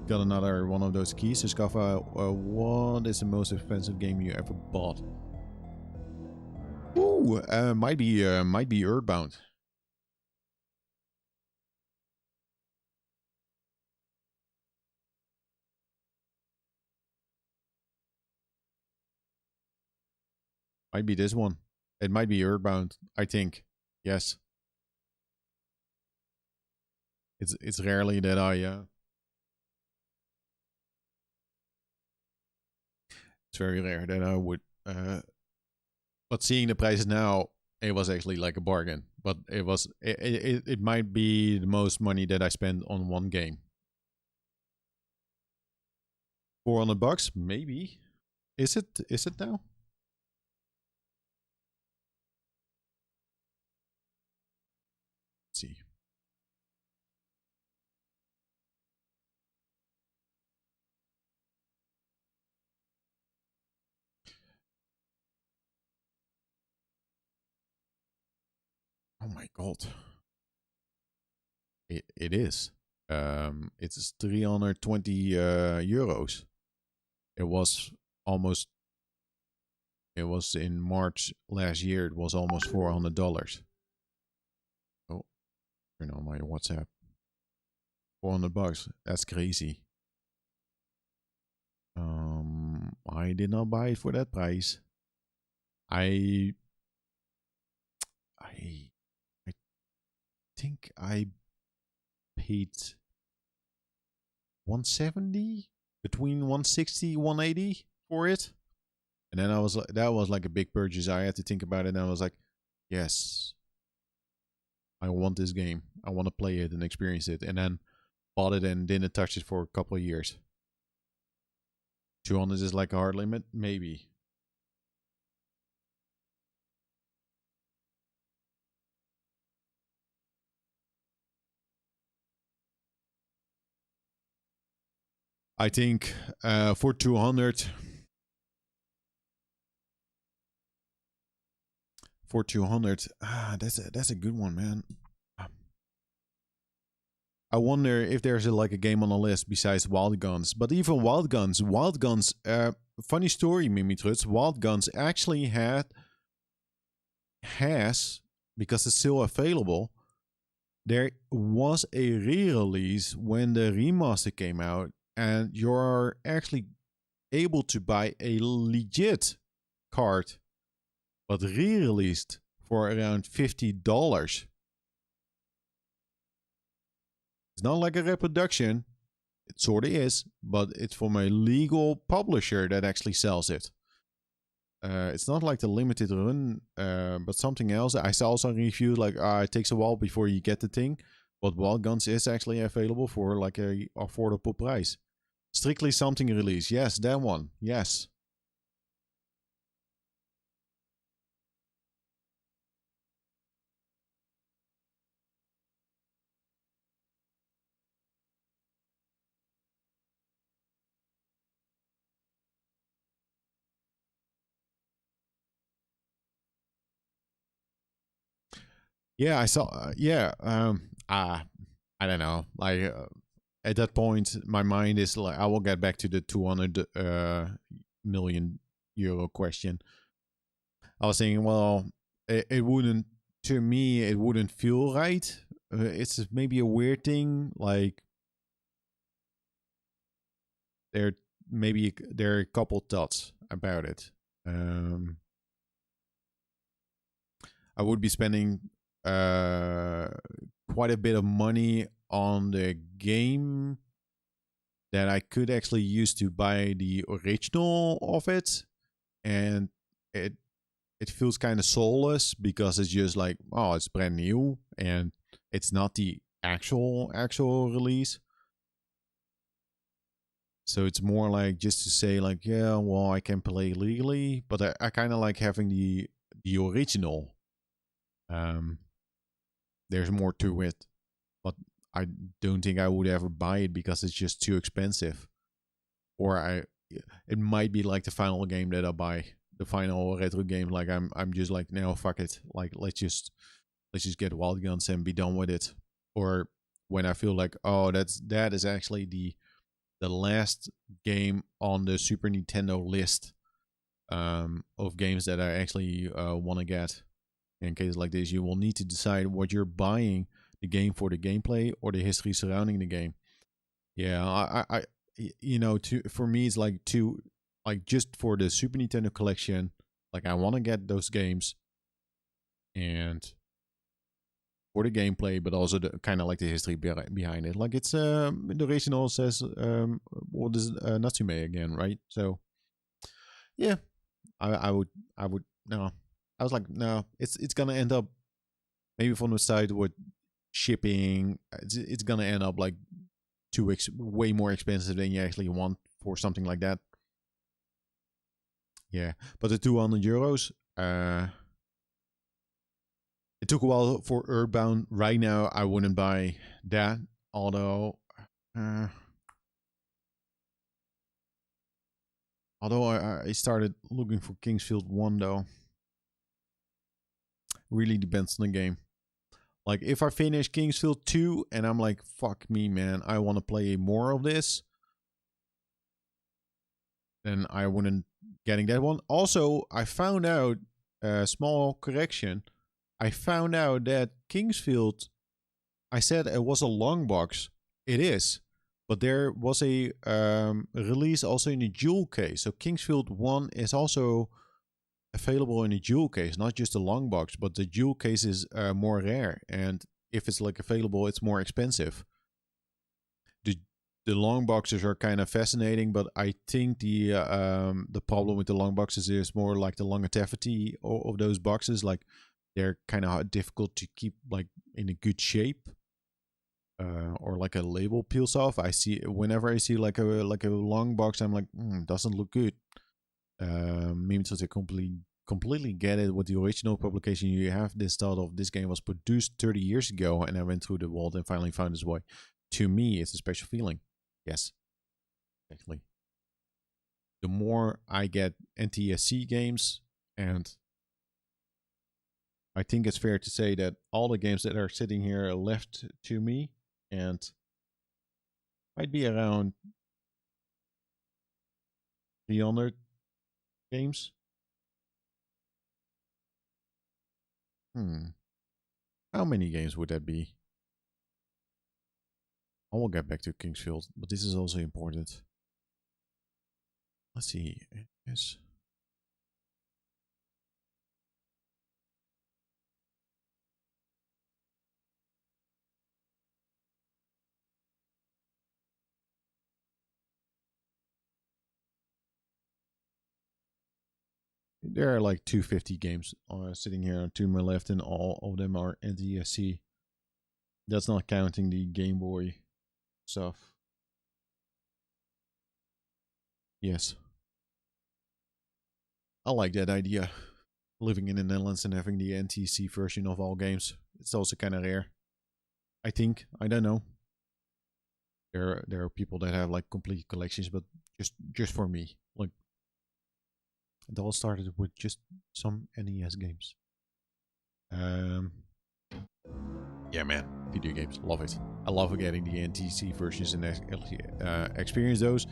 Got another one of those keys. Discover what is the most expensive game you ever bought. Ooh, might be Earthbound. Might be this one. It might be Earthbound, I think. Yes. It's rarely that I it's very rare that I would but seeing the prices now, it was actually like a bargain. But it might be the most money that I spent on one game. $400, maybe. Is it now? Let's see. Oh my god. It is. It's 320 euros. It was almost. It was in March last year. It was almost $400. Oh, turn on my WhatsApp. $400. That's crazy. I did not buy it for that price. I think I paid 170, between 160, 180 for it. And then that was like a big purchase. I had to think about it, and I was like, yes, I want this game. I want to play it and experience it. And then bought it and didn't touch it for a couple of years. 200 is like a hard limit, maybe. I think for 200. For 200, that's a good one, man. I wonder if there's like a game on the list besides Wild Guns. But even Wild Guns, funny story, Mimitrutz. Wild Guns actually has, because it's still available, there was a re-release when the remaster came out, and you're actually able to buy a legit card, but re-released for around $50. It's not like a reproduction. It sort of is, but it's from a legal publisher that actually sells it. It's not like the limited run, but something else. I saw some reviews like it takes a while before you get the thing, but Wild Guns is actually available for like a affordable price. Strictly Something release. Yes, that one. Yes. Yeah, I saw. I don't know. Like at that point, my mind is like, I will get back to the 200 million euro question. I was thinking, well, it wouldn't. To me, it wouldn't feel right. It's maybe a weird thing. Like there are a couple thoughts about it. I would be spending quite a bit of money on the game that I could actually use to buy the original of it, and it feels kind of soulless because it's just like, oh, it's brand new and it's not the actual release. So it's more like just to say like, yeah, well, I can play legally, but I kind of like having the original. there's more to it. But I don't think I would ever buy it because it's just too expensive. Or it might be like the final game that I buy, the final retro game. Like I'm just like, no, fuck it. Like let's just get Wild Guns and be done with it. Or when I feel like, oh, that is actually the last game on the Super Nintendo list of games that I actually want to get. In cases like this, you will need to decide what you're buying, the game for the gameplay or the history surrounding the game. Yeah, I you know, for me it's like just for the Super Nintendo collection, like I want to get those games and for the gameplay, but also the kind of like the history behind it. Like it's the original says what is Natsume again, right? So yeah, I would no. I was like, no, it's gonna end up maybe from the side with shipping. It's gonna end up like way more expensive than you actually want for something like that. Yeah, but the 200 euros. It took a while for Earthbound. Right now, I wouldn't buy that. Although I started looking for Kingsfield 1 though. Really depends on the game. Like if I finish Kingsfield 2 and I'm like, fuck me, man, I want to play more of this, then I wouldn't getting that one. Also, I found out a small correction. I found out that Kingsfield, I said it was a long box. It is. But there was a release also in a jewel case. So Kingsfield 1 is also available in a jewel case, not just a long box, but the jewel case is more rare. And if it's like available, it's more expensive. The long boxes are kind of fascinating, but I think the problem with the long boxes is more like the longevity of those boxes. Like they're kind of difficult to keep like in a good shape, or like a label peels off. Whenever I see like a long box, I'm like, doesn't look good. Maybe because I completely get it with the original publication. You have this thought of this game was produced 30 years ago, and I went through the world and finally found this way. To me, it's a special feeling. Yes, exactly. The more I get NTSC games, and I think it's fair to say that all the games that are sitting here are left to me, and might be around 300 games. How many games would that be? I will get back to Kingsfield, but this is also important. Let's see. Yes. There are like 250 games sitting here to my left, and all of them are NTSC. That's not counting the Game Boy stuff. Yes. I like that idea. Living in the Netherlands and having the NTSC version of all games. It's also kind of rare. I think. I don't know. There are people that have like complete collections, but just for me. Like it all started with just some NES games. Yeah, man. Video games. Love it. I love getting the NTSC versions and experience those.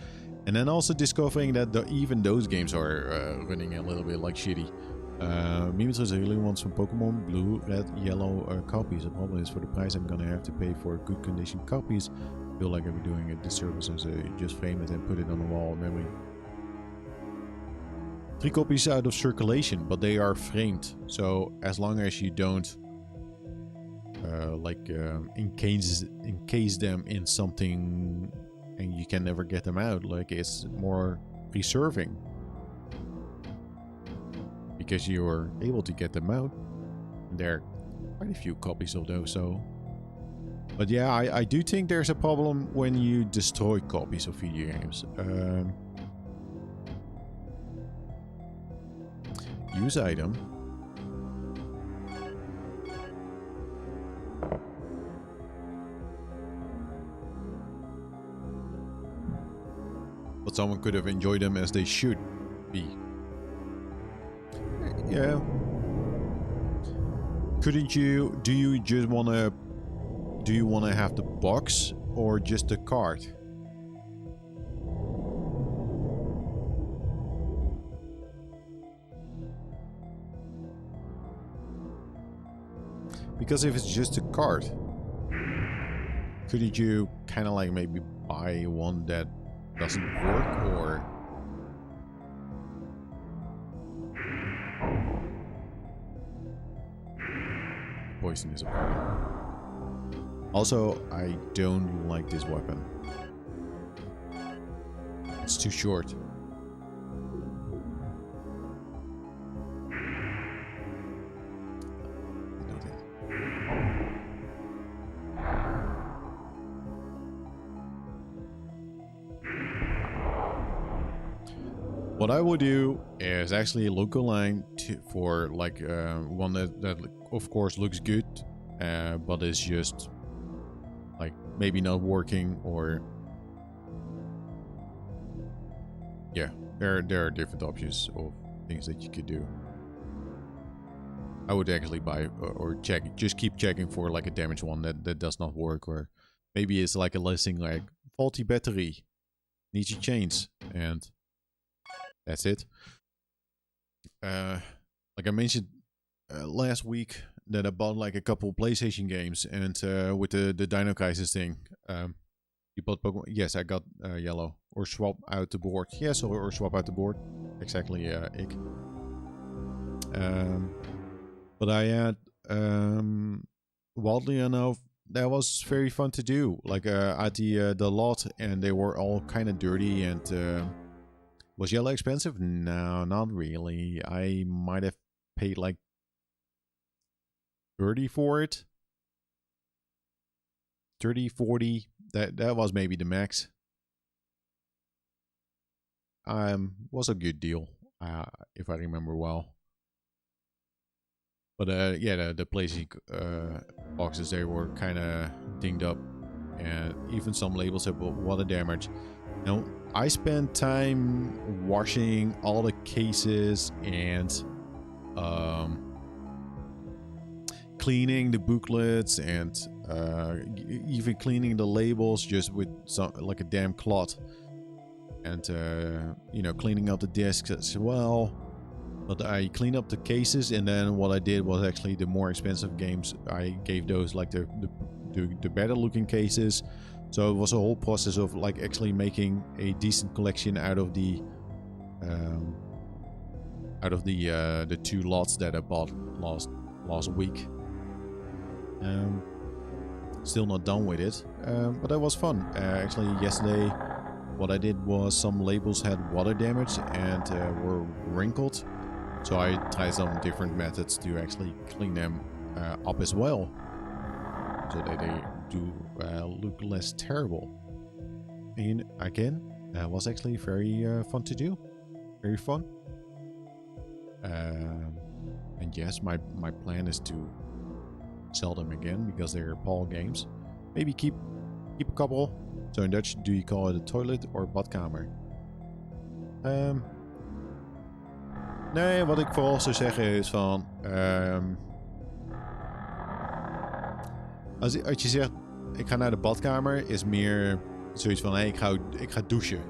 And then also discovering that even those games are running a little bit like shitty. Mimetros really wants some Pokemon Blue, Red, Yellow copies. The problem is for the price I'm gonna have to pay for good condition copies. I feel like I'm doing a disservice as just frame it and put it on the wall of memory. 3 copies out of circulation, but they are framed. So as long as you don't encase them in something and you can never get them out, like it's more preserving because you're able to get them out. There are quite a few copies of those, so but yeah, I do think there's a problem when you destroy copies of video games. Use item. but someone could have enjoyed them as they should be. Yeah. Couldn't you? Do you just wanna? Do you wanna have the box or just the card? Because if it's just a card, couldn't you kind of like maybe buy one that doesn't work, or poison is a problem. Also, I don't like this weapon. It's too short. What I would do is actually look online for like one that of course looks good, but is just like maybe not working, or yeah, there are different options of things that you could do. I would actually buy or check, just keep checking for like a damaged one that does not work, or maybe it's like a listing like faulty battery, needs to change, and that's it. Like I mentioned last week, that I bought like a couple PlayStation games, and with the Dino Crisis thing, you bought Pokemon. Yes, I got yellow, or swap out the board. Yes, or swap out the board. Exactly, ik. But I had, wildly enough, that was very fun to do. Like at the lot, and they were all kind of dirty, and was yellow expensive? No, not really. I might have paid like 30 for it. 30, 40. That was maybe the max. Was a good deal, if I remember well. But yeah, the PlayStation boxes, they were kind of dinged up, and even some labels have water damage. Now, I spent time washing all the cases and cleaning the booklets, and even cleaning the labels just with some like a damn cloth, and you know, cleaning up the discs as well. But I cleaned up the cases, and then what I did was actually the more expensive games, I gave those like the better looking cases. So it was a whole process of like actually making a decent collection out of the two lots that I bought last week. Still not done with it, but that was fun. Actually, yesterday, what I did was some labels had water damage and were wrinkled, so I tried some different methods to actually clean them up as well, so that they do look less terrible. And again, was actually very fun to do. Very fun. And yes, my plan is to sell them again, because they're PAL games. Maybe keep a couple. So in Dutch, do you call it a toilet or badkamer? Nee, wat ik vooral zou zeggen is van... Als je zegt, ik ga naar de badkamer, is meer zoiets van, hey, ik ga douchen.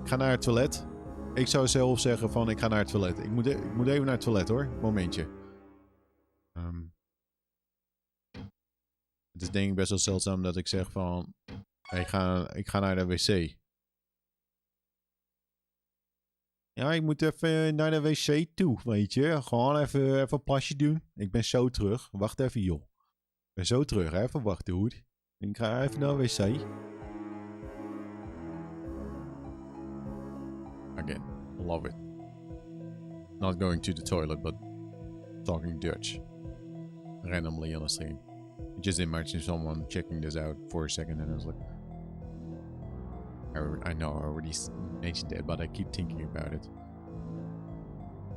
Ik ga naar het toilet. Ik zou zelf zeggen van, ik ga naar het toilet. Ik moet even naar het toilet hoor. Momentje. Het is denk ik best wel zeldzaam dat ik zeg van, ik ga naar de wc. Ja, ik moet even naar de wc toe, weet je. Gewoon even een plasje doen. Ik ben zo terug. Wacht even, joh. Ik ben zo terug, hè. Even wachten, hoor. Ik ga even naar de wc. Again, love it. Not going to the toilet, but talking Dutch. Randomly on the stream. I just imagine someone checking this out for a second, and I was like... I know I already mentioned that, but I keep thinking about it.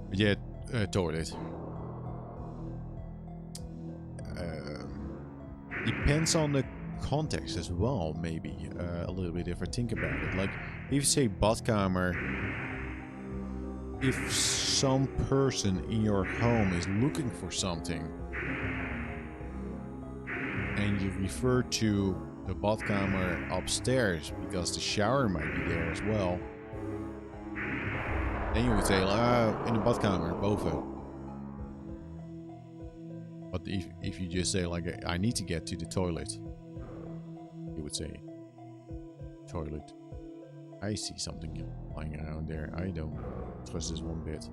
But yeah, toilet. Depends on the context as well, maybe a little bit if I think about it. Like, if you say badkamer, if some person in your home is looking for something and you refer to the badkamer upstairs because the shower might be there as well, then you would say, in the badkamer, boven. But if you just say, like, I need to get to the toilet, you would say, toilet. I see something lying around there. I don't trust this one bit.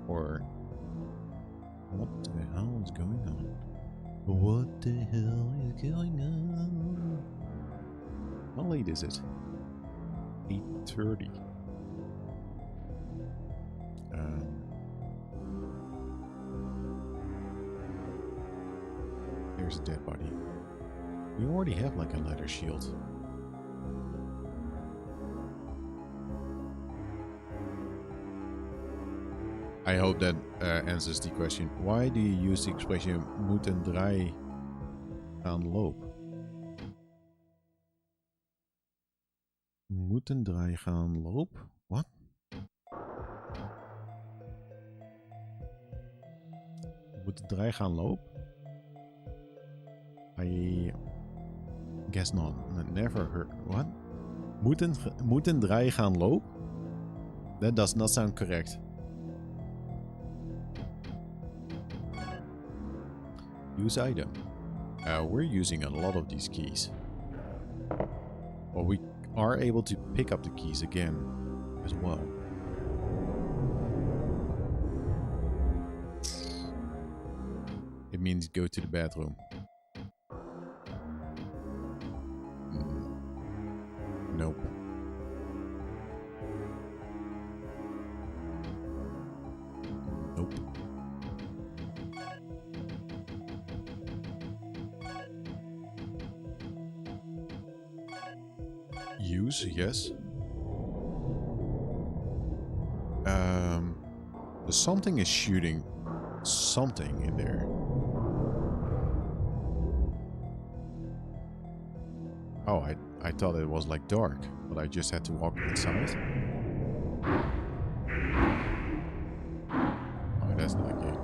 Or, what the hell is going on? What the hell is going on? How late is it? 8:30. There's a dead body. We already have like a leather shield. I hope that answers the question. Why do you use the expression moeten draai gaan loop? Moeten draai gaan loop? What? Moeten draai gaan loop? I guess not. Never heard. What? Moeten draai gaan loop? That does not sound correct. Use item. We're using a lot of these keys. But we are able to pick up the keys again as well. It means go to the bathroom. Nope. Nope. Use, yes. Something is shooting something in there. Oh, I thought it was like dark, but I just had to walk inside. Oh, that's not good.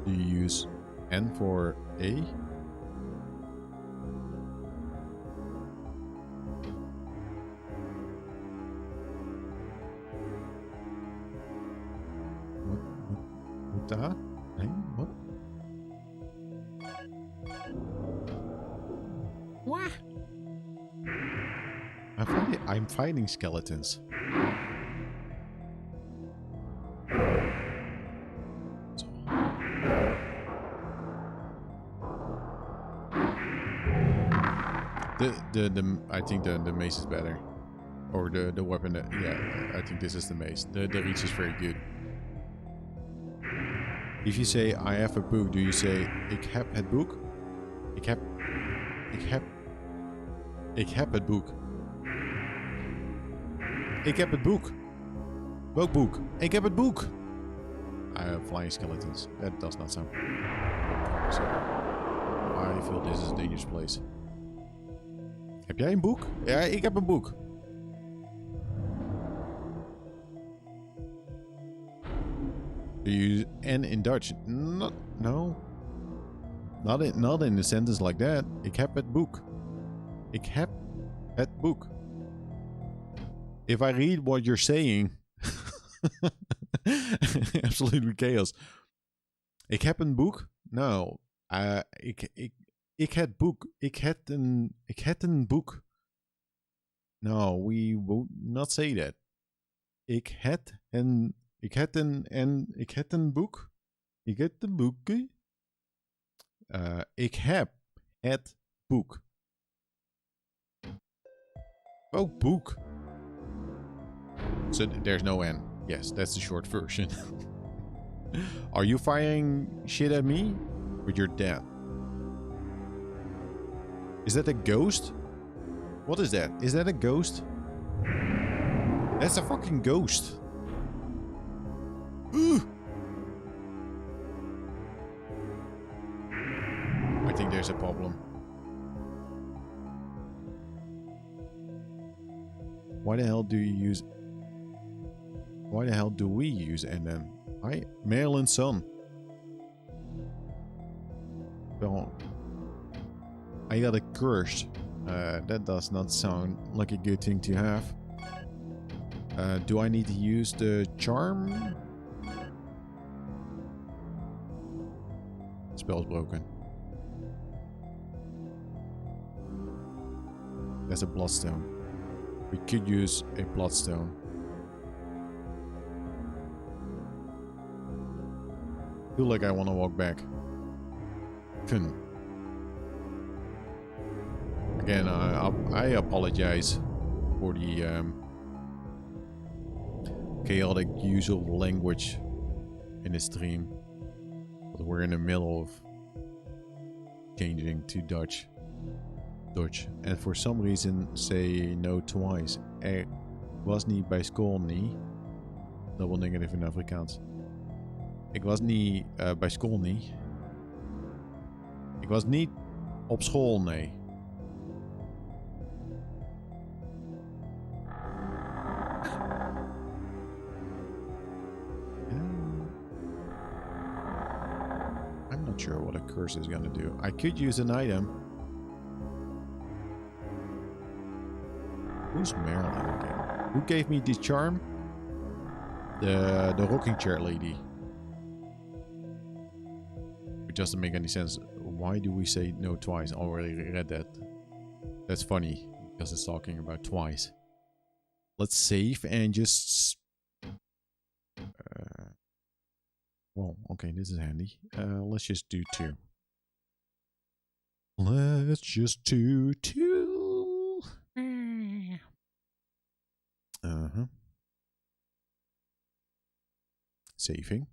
Do you use N for A? What the heck? Hey, what? What? I'm fighting skeletons. I think the mace is better, or the weapon. Yeah, I think this is the mace. The reach is very good. If you say I have a book, do you say ik heb het boek? Ik heb het boek. Ik heb het boek. Welk boek? Ik heb het boek. I have flying skeletons. That does not sound. So, I feel this is a dangerous place. Heb jij een boek? Ja, ik heb een boek. Do you use N in Dutch? No. Not in a sentence like that. Ik heb het boek. Ik heb het boek. If I read what you're saying, absolutely chaos. Ik heb een boek? No. Ik het boek. Ik het een boek. No, we won't not say that. Ik het een boek. Ik heb een boek. Ik heb het boek. Oh, book. So there's no N. Yes, that's the short version. Are you firing shit at me? But you're dead. Is that a ghost? What is that? Is that a ghost? That's a fucking ghost. think there's a problem. Why the hell do you use... Why the hell do we use NM? Hi, Maryland's son. Well, I got a cursed. That does not sound like a good thing to have. Do I need to use the charm? Spell's broken. That's a bloodstone. We could use a bloodstone. Feel like I want to walk back. Couldn't. Again, I apologize for the chaotic usual language in the stream, but we're in the middle of changing to Dutch, and for some reason say no twice. Was niet bij school niet. Double negative in Afrikaans. Ik was niet bij school niet. Ik was niet op school, nee. I'm not sure what a curse is gonna do. I could use an item. Who's Marilyn again? Who gave me the charm? The rocking chair lady. It doesn't make any sense. Why do we say no twice? I already read that. That's funny because it's talking about twice. Let's save and just... well, okay, this is handy. Let's just do 2. Let's just do 2. Uh-huh. Saving.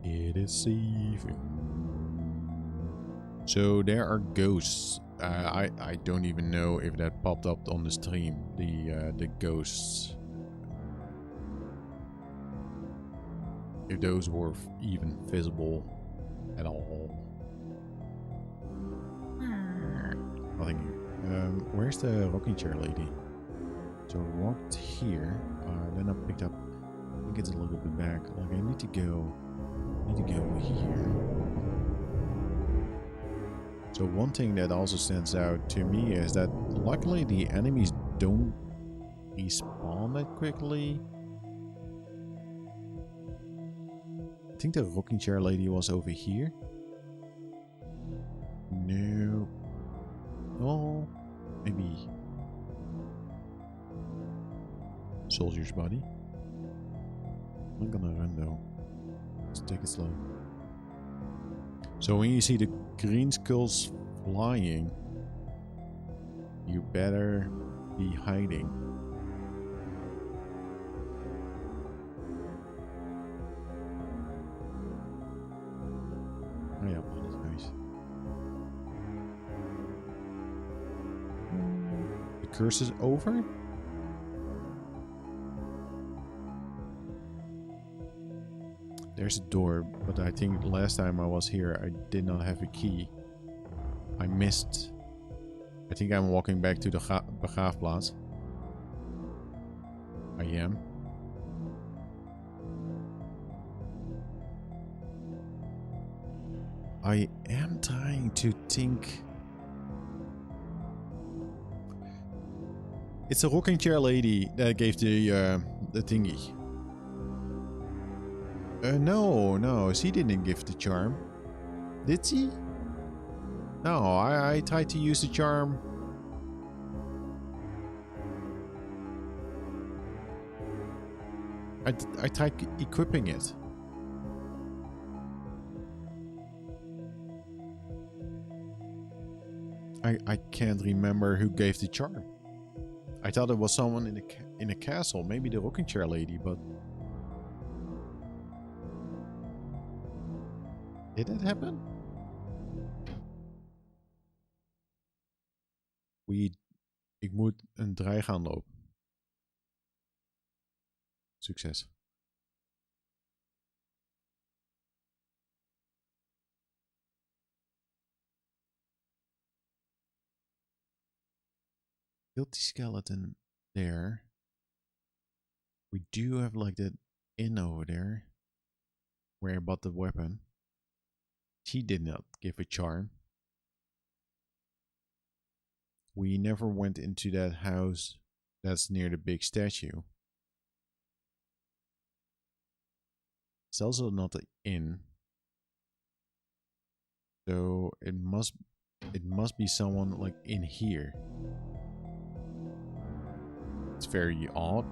It is saving. So there are ghosts. I don't even know if that popped up on the stream. The ghosts. If those were even visible at all. Nothing here. Where's the rocking chair lady? So I walked here. Then I picked up. I think it's a little bit back. Like I need to go here. So one thing that also stands out to me is that luckily the enemies don't respawn that quickly. I think the rocking chair lady was over here. No. Oh, maybe. Soldier's body. I'm gonna run though. Let's take it slow. So when you see the green skulls flying, you better be hiding. Oh yeah, that is nice. The curse is over? There's a door, but I think last time I was here I did not have a key. I missed. I think I'm walking back to the begraafplaats. I am. I am trying to think. It's a rocking chair lady that gave the thingy. No, she didn't give the charm. Did she? No, I tried to use the charm. I tried equipping it. I can't remember who gave the charm. I thought it was someone in a castle, maybe the rocking chair lady, but did that happen? Ik moet een draai gaan lopen. Succes. killed the skeleton there. We do have like that inn over there where I bought the weapon. She did not give a charm. We never went into that house that's near the big statue. It's also not an inn. So it must be someone like in here. It's very odd.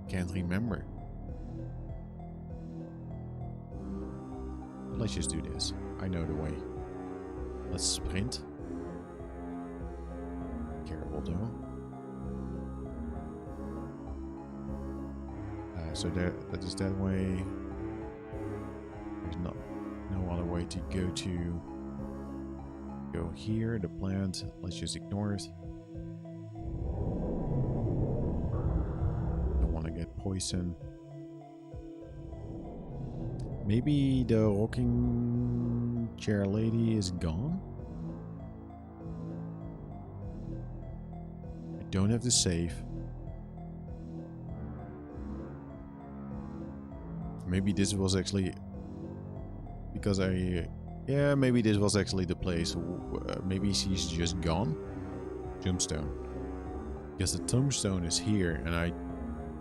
Can't remember. But let's just do this. I know the way. Let's sprint. Careful though. So that is that way. There's no other way to go to. Go here, the plant. Let's just ignore it. Don't want to get poisoned. Maybe the rocking chair lady is gone. I don't have the save. Maybe this was actually because yeah, maybe this was actually the place. Maybe she's just gone. Tombstone. Because the tombstone is here, and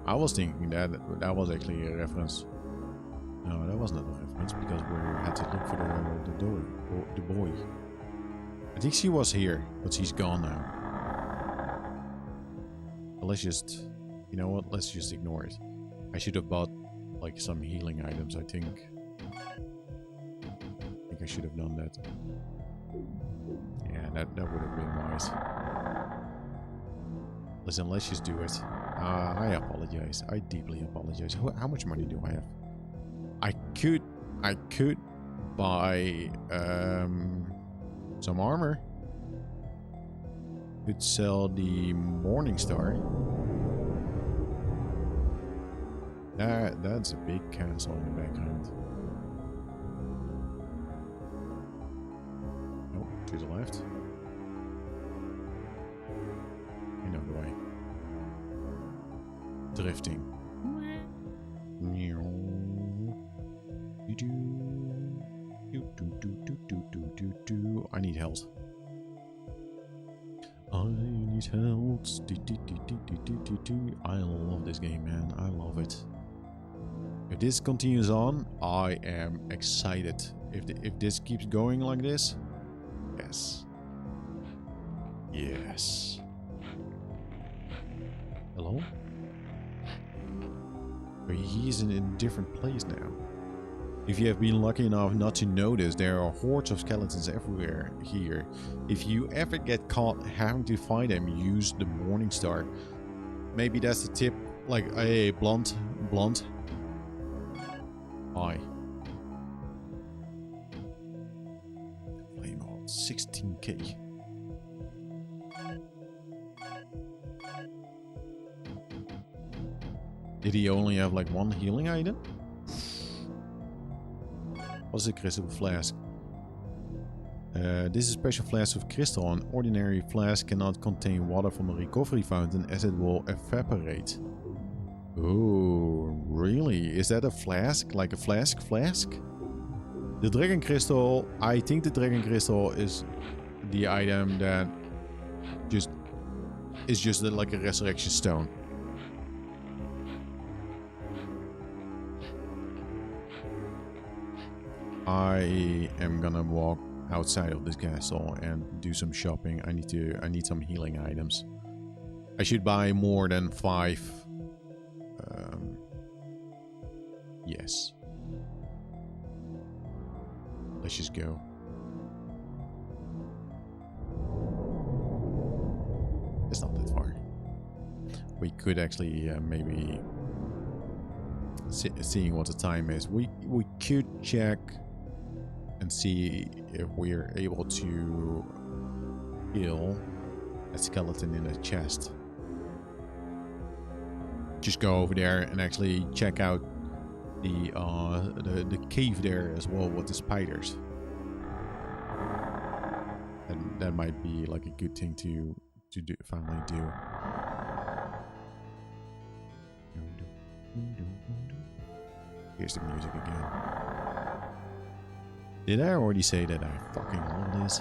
I was thinking that was actually a reference. No, that was not a reference because we had to look for the boy. I think she was here, but she's gone now. But let's just, you know what? Let's just ignore it. I should have bought like some healing items, I think. I should have done that. Yeah, that would have been wise. Listen, let's just do it. I apologize. I deeply apologize. How much money do I have? I could buy some armor. Could sell the Morning Star. That's a big castle in the background. Nope, to the left. I know the way. Drifting. I need health. I need health. I love this game, man. I love it. If this continues on, I am excited. If this keeps going like this, yes. Yes. Hello? But he's in a different place now. If you have been lucky enough not to notice, there are hordes of skeletons everywhere here. If you ever get caught having to fight them, use the Morning Star. Maybe that's the tip. Like a blunt. Eye. Flame on 16k. Did he only have like one healing item? What's a crystal flask? This is a special flask of crystal. An ordinary flask cannot contain water from a recovery fountain as it will evaporate. Oh, really? Is that a flask? Like a flask? The Dragon Crystal, I think the Dragon Crystal is the item that is just like a resurrection stone. I am gonna walk outside of this castle and do some shopping. I need some healing items. I should buy more than 5. Yes. Let's just go. It's not that far. We could actually maybe seeing what the time is. We could check and see if we're able to kill a skeleton in a chest. Just go over there and actually check out the cave there as well with the spiders. And that might be like a good thing to do, finally do. Here's the music again. Did I already say that I fucking love this?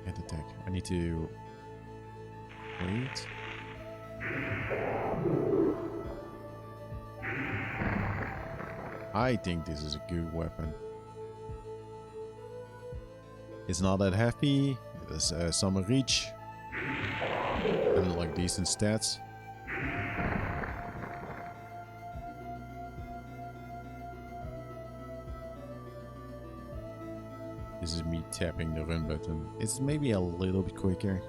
Head attack. I need to wait. I think this is a good weapon. It's not that heavy. There's some reach and like decent stats. This is me tapping the run button. It's maybe a little bit quicker.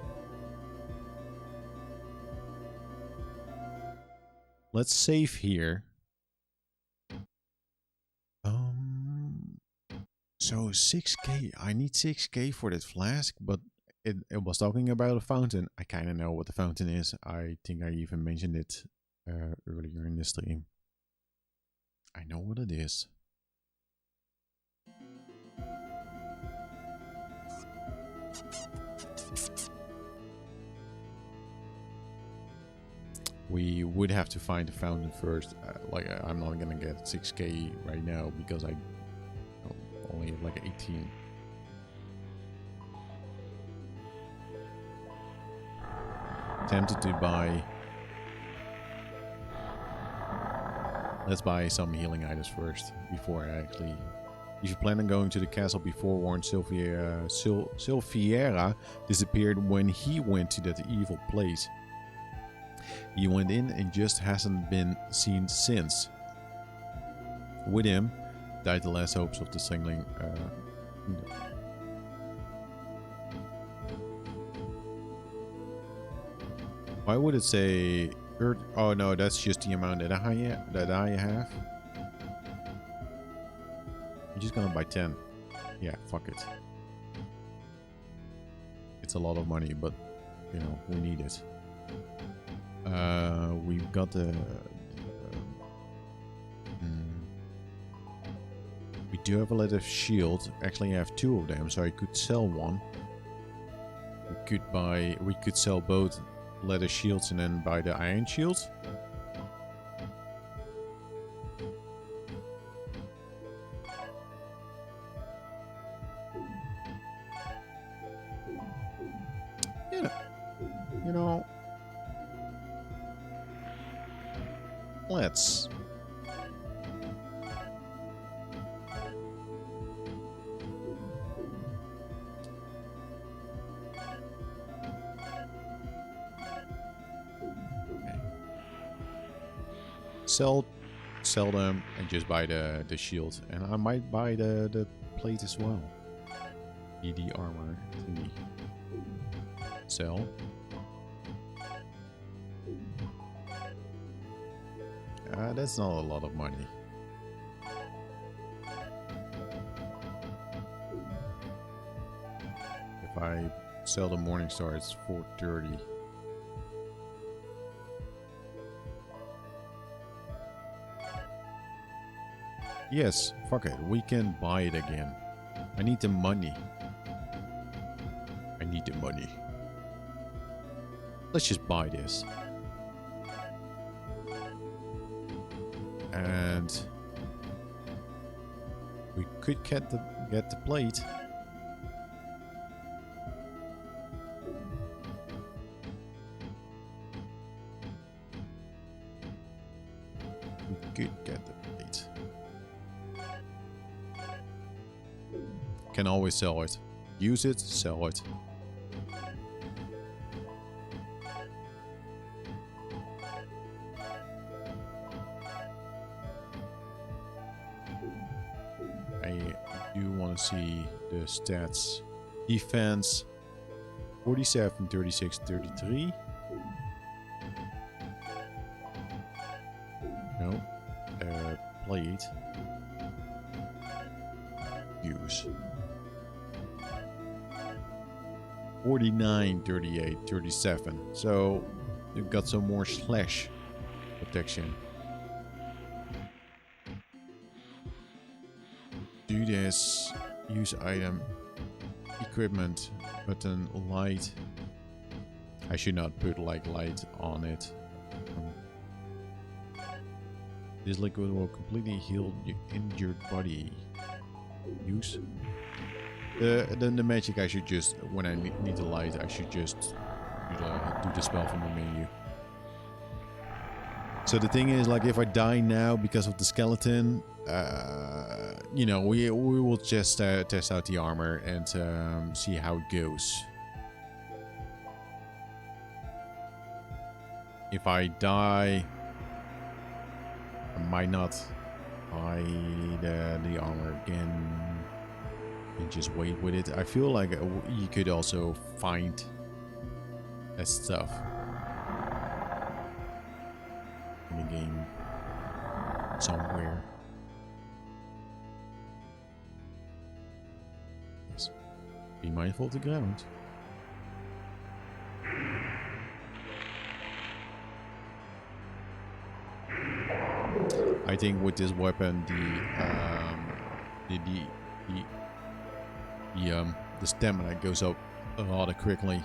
Let's save here. So 6k. I need 6k for that flask, but it was talking about a fountain. I kind of know what the fountain is. I think I even mentioned it earlier in the stream. I know what it is. We would have to find the fountain first. Like I'm not gonna get 6k right now because I only have like 18. Tempted to buy. Let's buy some healing items first before I actually. If you plan on going to the castle before Warren Silviera disappeared when he went to that evil place. He went in and just hasn't been seen since. With him died the last hopes of the Singling. Why would it say? Oh no, that's just the amount that I have. I'm just gonna buy 10. Yeah, fuck it. It's a lot of money, but you know we need it. We've got the. We do have a leather shield. Actually, I have 2 of them, so I could sell one. We could sell both leather shields and then buy the iron shield. Yeah, you know, let's. Sell them and just buy the shield, and I might buy the plate as well. The armor thingy. Sell. That's not a lot of money. If I sell the Morningstar, it's 430. Yes, fuck it. We can buy it again. I need the money. I need the money. Let's just buy this. And we could get the plate. We could get the plate. Can always sell it. Use it, sell it. I do want to see the stats. Defense 47, 36, 33. No. Plate. Use. 49, 38, 37. So you've got some more slash protection. Do this. use item, equipment, button, light. I should not put like light on it. This liquid will completely heal your injured body. Use. The magic I should just, when I need the light, I should just do the spell from the menu. So the thing is, like, if I die now because of the skeleton, you know, we will just test out the armor and see how it goes. If I die, I might not buy the armor again and just wait with it. I feel like you could also find that stuff in the game somewhere. Yes. Be mindful of the ground. I think with this weapon, the stamina goes up rather quickly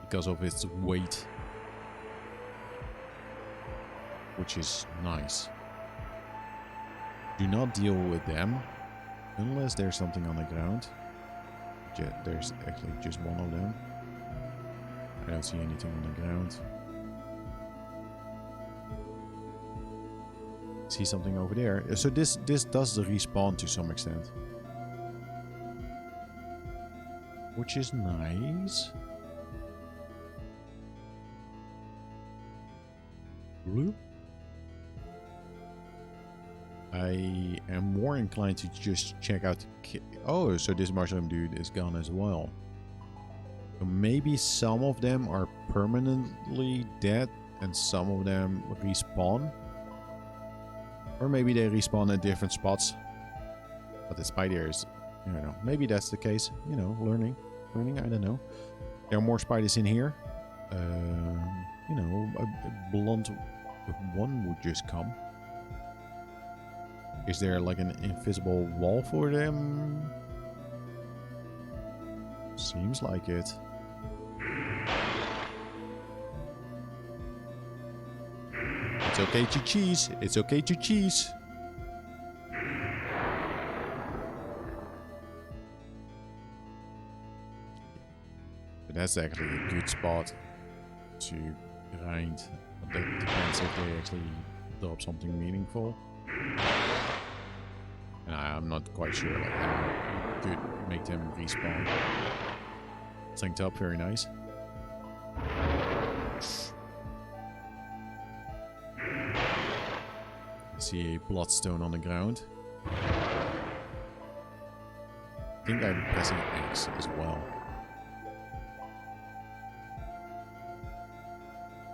because of its weight, which is nice. Do not deal with them unless there's something on the ground. There's actually just one of them. I don't see anything on the ground. See something over there. So this does respawn to some extent, which is nice. I am more inclined to just check out. Oh, so this mushroom dude is gone as well. So maybe some of them are permanently dead and some of them respawn. Or maybe they respawn at different spots. But the spider is, I don't know. Maybe that's the case. You know, learning, I don't know. There are more spiders in here. You know, a blunt one would just come. Is there like an invisible wall for them? Seems like it. It's okay to cheese. It's okay to cheese. But that's actually a good spot to grind. But that depends if they actually drop something meaningful. And I'm not quite sure like how you could make them respawn. Synced up, very nice. I see a bloodstone on the ground. I think I'm pressing X as well.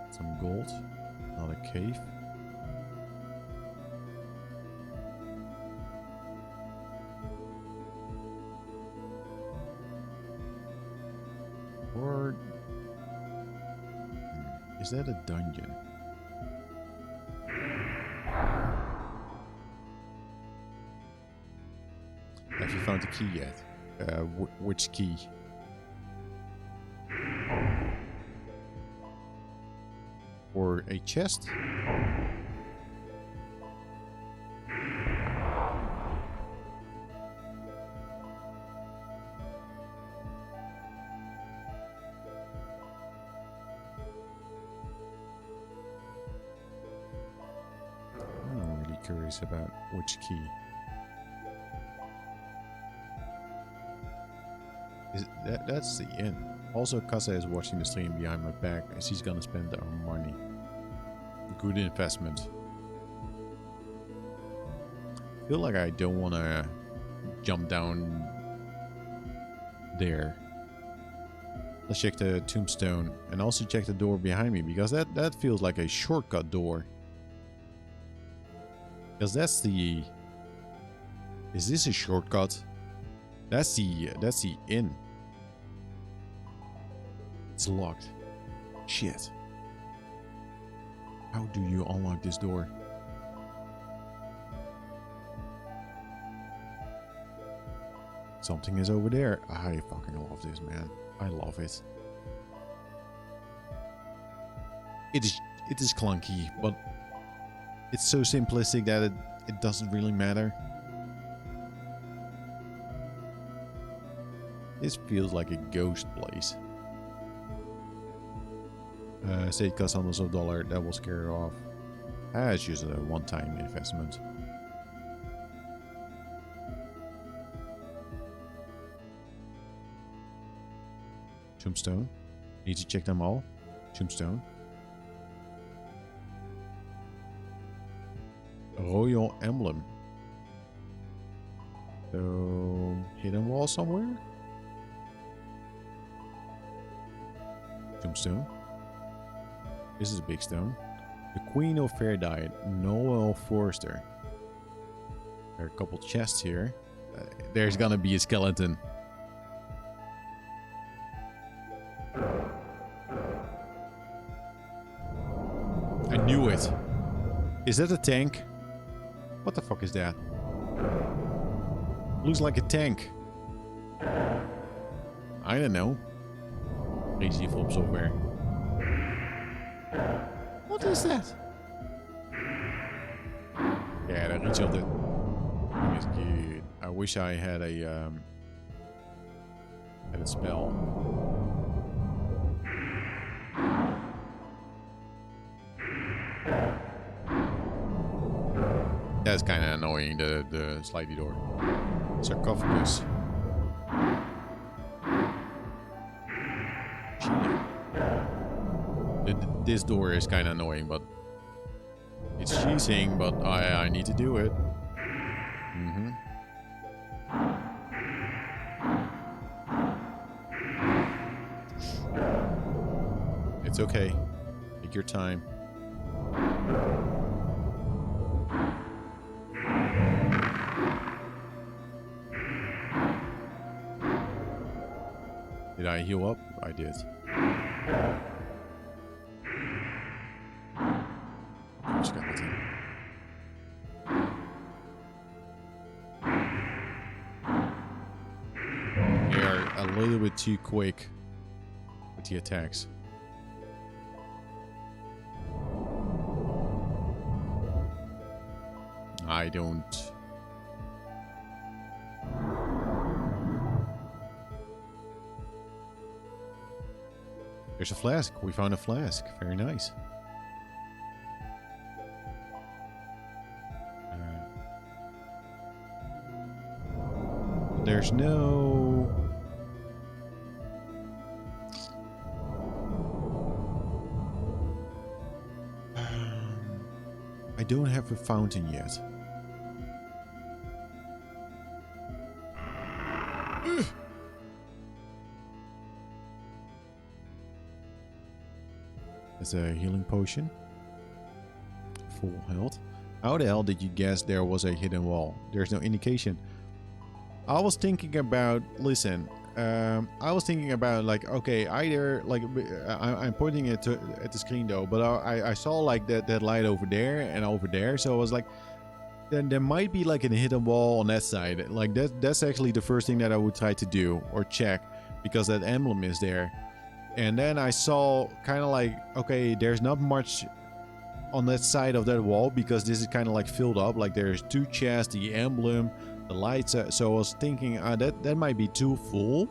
Some gold. Another cave. Or... is that a dungeon? Have you found the key yet? Which key? Or a chest? I'm really curious about which key. That's the end. Also, Kasa is watching the stream behind my back as he's gonna spend our money. Good investment. I feel like I don't wanna jump down there. Let's check the tombstone and also check the door behind me because that feels like a shortcut door. Because that's the... is this a shortcut? That's the inn. It's locked. Shit. How do you unlock this door? Something is over there. I fucking love this, man. I love it. It is clunky, but it's so simplistic that it doesn't really matter. This feels like a ghost place. Say it costs hundreds of dollars, that will scare her off. It's just a one-time investment. Tombstone. Need to check them all. Tombstone. Royal emblem. So, hidden wall somewhere? Tombstone. This is a big stone. The Queen of Fair died. Noel Forster. There are a couple chests here. There's gonna be a skeleton. I knew it. Is that a tank? What the fuck is that? Looks like a tank. I don't know. Crazy flop software. What is that? Yeah, the reach of the thing is good. I wish I had a spell. That's kind of annoying, the slidey door. Sarcophagus. This door is kind of annoying, but it's cheesing, but I need to do it. It's okay. Take your time. Did I heal up? I did. They are a little bit too quick with the attacks. I don't. There's a flask. We found a flask. Very nice. There's no... I don't have a fountain yet. That's a healing potion. Full health. How the hell did you guess there was a hidden wall? There's no indication. I was thinking about, listen, I was thinking about like, okay, either like, I'm pointing it at the screen though, but I saw like that light over there and over there. So I was like, then there might be like a hidden wall on that side. Like that's actually the first thing that I would try to do or check, because that emblem is there. And then I saw kind of like, okay, there's not much on that side of that wall because this is kind of like filled up. Like there's two chests, the emblem, the lights. So I was thinking that might be too full.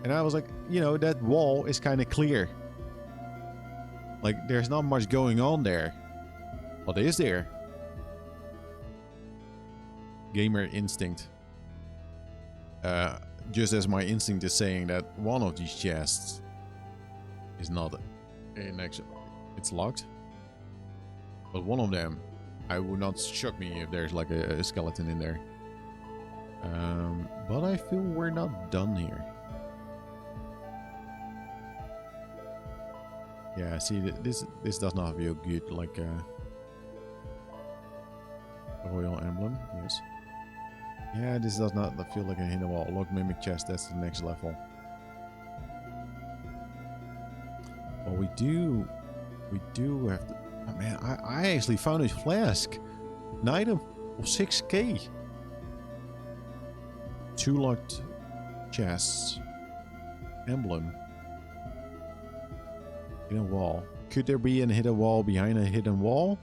And I was like, you know, that wall is kind of clear. Like there's not much going on there. What is there? Gamer instinct. Just as my instinct is saying that one of these chests is not in action. It's locked. But one of them, I would not shock me if there's like a skeleton in there. But I feel we're not done here. Yeah, see, this does not feel good. Like royal emblem, yes. Yeah, this does not feel like a hidden wall. Lock mimic chest, that's the next level. Well, we do have to... Oh, man, I actually found a flask. An item of 6k. 2 locked chests. Emblem. Hidden wall. Could there be a hidden wall behind a hidden wall?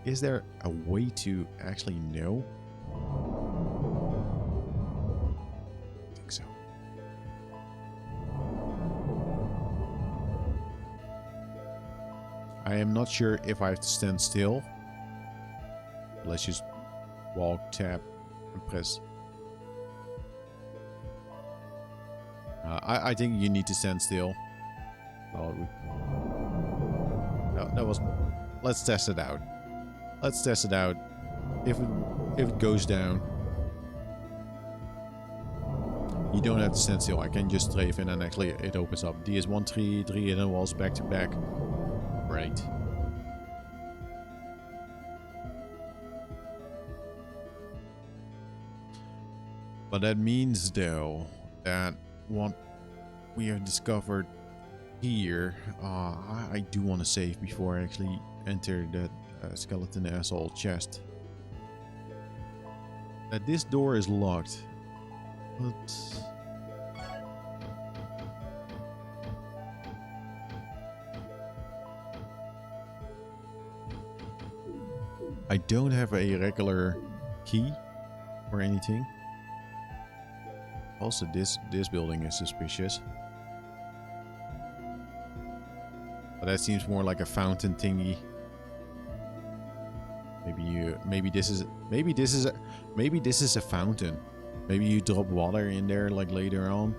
Is there a way to actually know? I think so. I am not sure if I have to stand still. Let's just walk, tap, and press. I think you need to stand still. Oh, no, that wasn't. Let's test it out. Let's test it out. If it goes down, you don't have to stand still. I can just strafe in and actually it opens up. DS1, 3 hidden walls back to back. Right. But that means though that what we have discovered here, I do want to save before I actually enter that skeleton asshole chest. That this door is locked, but I don't have a regular key or anything. Also, this building is suspicious. But that seems more like a fountain thingy. Maybe this is a fountain. Maybe you drop water in there like later on.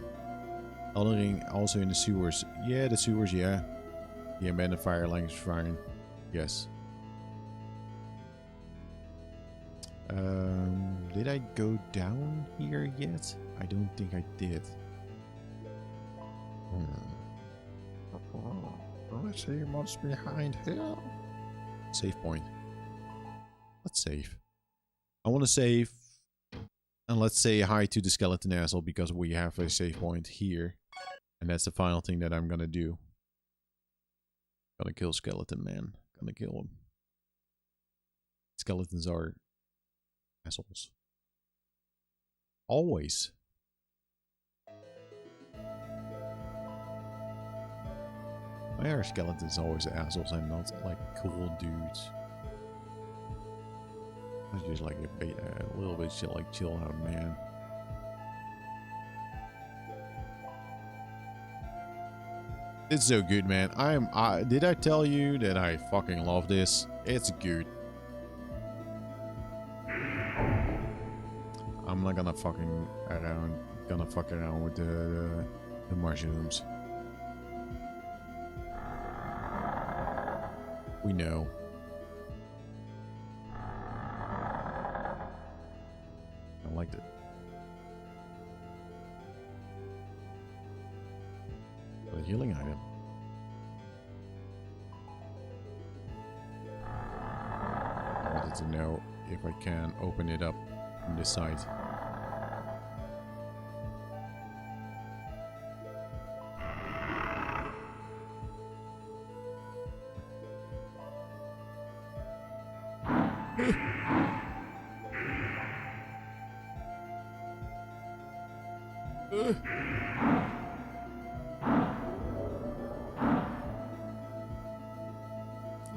Othering also in the sewers. Yeah, the sewers, yeah. The abandoned fire line is fine. Yes. Did I go down here yet? I don't think I did. Let's see what's behind here. Save point. Let's save. I want to save. And let's say hi to the skeleton asshole because we have a save point here. And that's the final thing that I'm gonna do. Gonna kill skeleton man. Gonna kill him. Skeletons are assholes. Always. Why are skeletons always assholes and not like cool dudes? It's just like a little bit shit, like chill out, man. It's so good, man. Did I tell you that I fucking love this? It's good. I'm not gonna fuck around with the mushrooms. We know. I liked it. A healing item. I wanted to know if I can open it up from this side.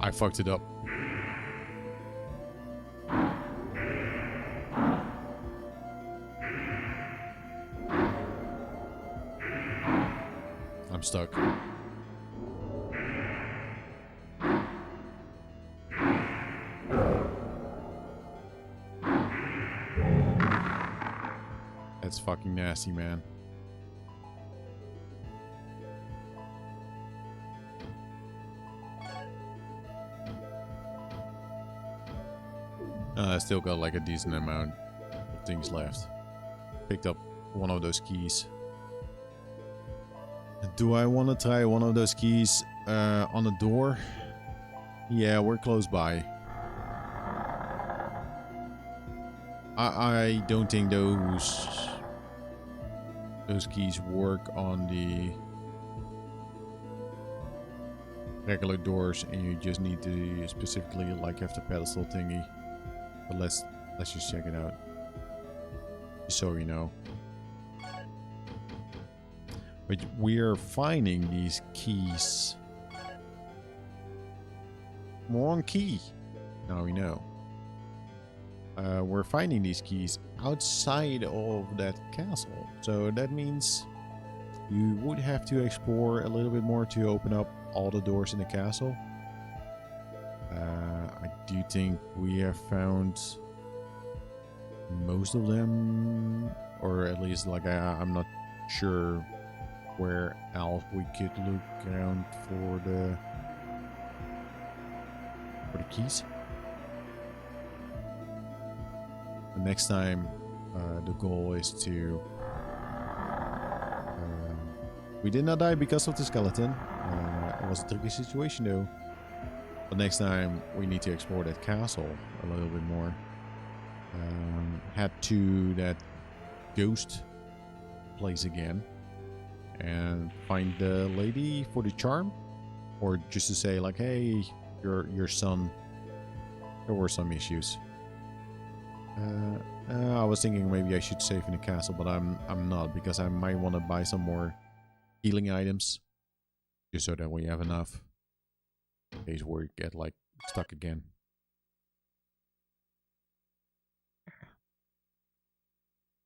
I fucked it up. I'm stuck. That's fucking nasty, man. I still got like a decent amount of things left. Picked up one of those keys. Do I want to try one of those keys on a door? Yeah, we're close by. I don't think those keys work on the regular doors, and you just need to specifically like have the pedestal thingy. But let's just check it out. Just so you know. But we're finding these keys. Wrong key. Now we know. We're finding these keys outside of that castle. So that means you would have to explore a little bit more to open up all the doors in the castle. I do think we have found most of them, or at least like I'm not sure where else we could look around for the keys. The next time, the goal is to. We did not die because of the skeleton. It was a tricky situation though. But next time we need to explore that castle a little bit more. Head to that ghost place again and find the lady for the charm, or just to say like, hey, your son, there were some issues. I was thinking maybe I should save in the castle, but I'm not, because I might want to buy some more healing items just so that we have enough in case we get like stuck again.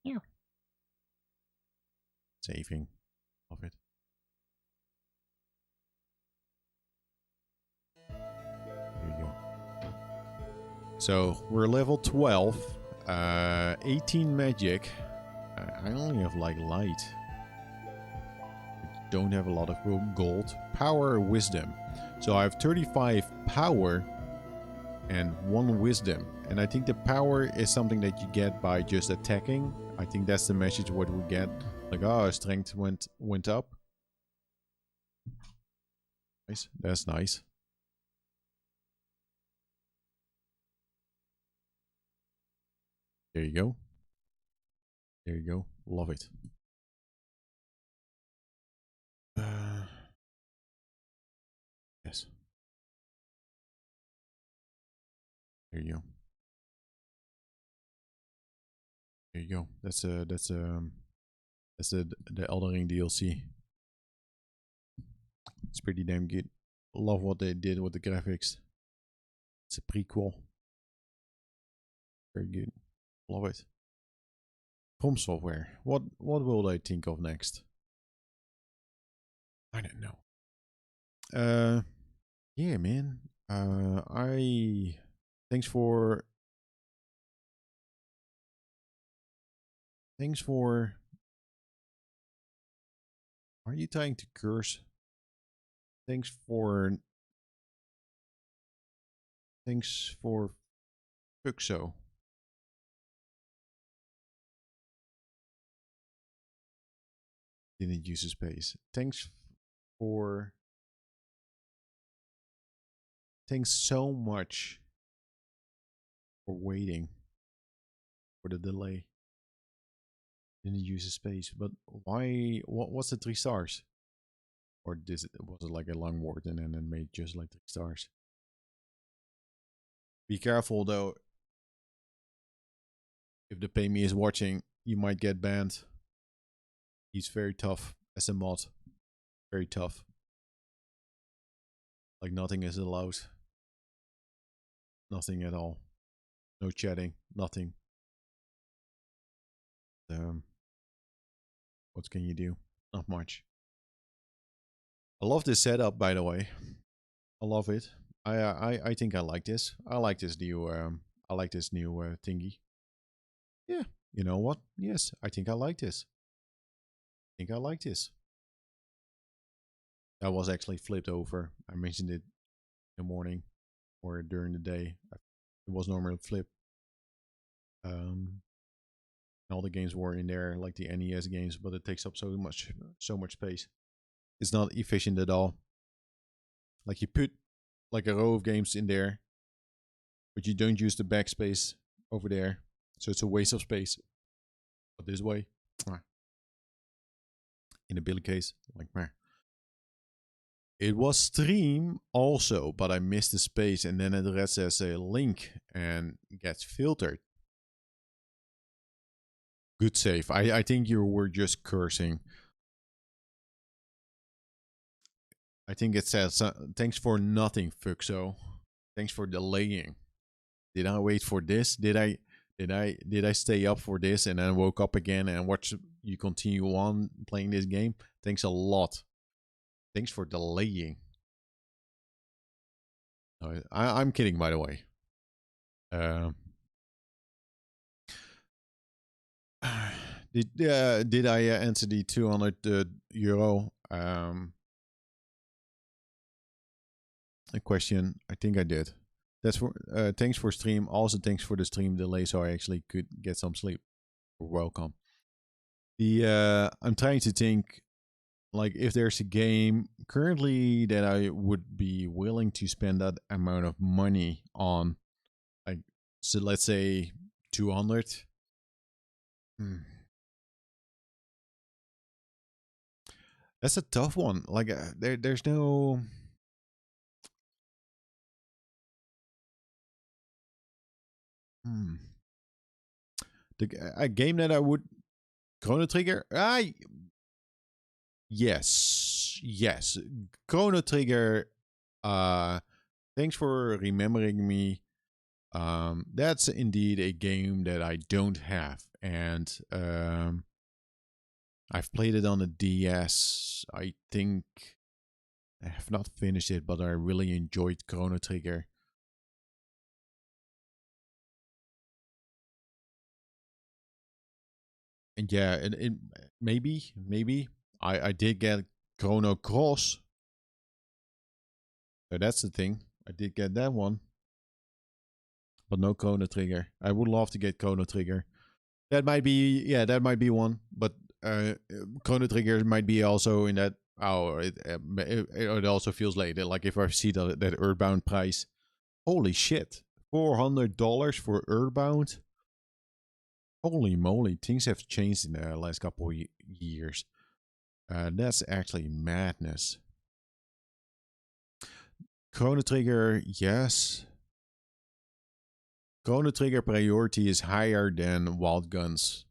Yeah. Saving of it. There you go. So we're level 12, 18 magic. I only have like light. I don't have a lot of gold. Power, wisdom. So I have 35 power and 1 wisdom. And I think the power is something that you get by just attacking. I think that's the message what we get. Like, oh, strength went up. Nice. That's nice. There you go. There you go. Love it. Yes. There you go. There you go. That's the Elden Ring DLC. It's pretty damn good. Love what they did with the graphics. It's a prequel. Very good. Love it. From Software. What will they think of next? I don't know. Yeah, man. Thanks for are you trying to curse? Thanks for Fuxo. Didn't use a space. Thanks so much for waiting for the delay. Didn't use a space, but why? What's the 3 stars? Or was it like a long word and then made just like 3 stars? Be careful though. If the pay me is watching, you might get banned. He's very tough as a mod. Very tough. Like nothing is allowed. Nothing at all. No chatting. Nothing. What can you do? Not much. I love this setup, by the way. I love it. I think I like this. I like this new thingy. Yeah. You know what? Yes, I think I like this. That was actually flipped over. I mentioned it in the morning or during the day. It was normally flipped. All the games were in there, like the NES games, but it takes up so much space. It's not efficient at all. Like you put like a row of games in there, but you don't use the backspace over there, so it's a waste of space. But this way, in a build case, like It was stream also, but I missed the space, and then it reads as a link and gets filtered. Good save. I think you were just cursing. I think it says, thanks for nothing, Fuxo. Thanks for delaying. Did I wait for this? Did I stay up for this and then woke up again and watch you continue on playing this game? Thanks a lot. Thanks for delaying. I'm kidding, by the way. Did I answer the 200 euro question? I think I did. That's for thanks for stream. Also thanks for the stream delay, so I actually could get some sleep. You're welcome. I'm trying to think, like, if there's a game currently that I would be willing to spend that amount of money on, like, so let's say 200. That's a tough one. Like, there's no. A game that I would. Chrono Trigger? Yes. Chrono Trigger. Thanks for remembering me. That's indeed a game that I don't have, and I've played it on the DS. I think I have not finished it, but I really enjoyed Chrono Trigger. And yeah, it maybe I did get Chrono Cross. So that's the thing. I did get that one. But no Chrono Trigger. I would love to get Chrono Trigger. That might be one. But Chrono Trigger might be also in that. Oh, it also feels like if I see that Earthbound price. Holy shit. $400 for Earthbound? Holy moly, things have changed in the last couple of years. That's actually madness. Chrono Trigger, yes. Chrono Trigger priority is higher than Wild Guns.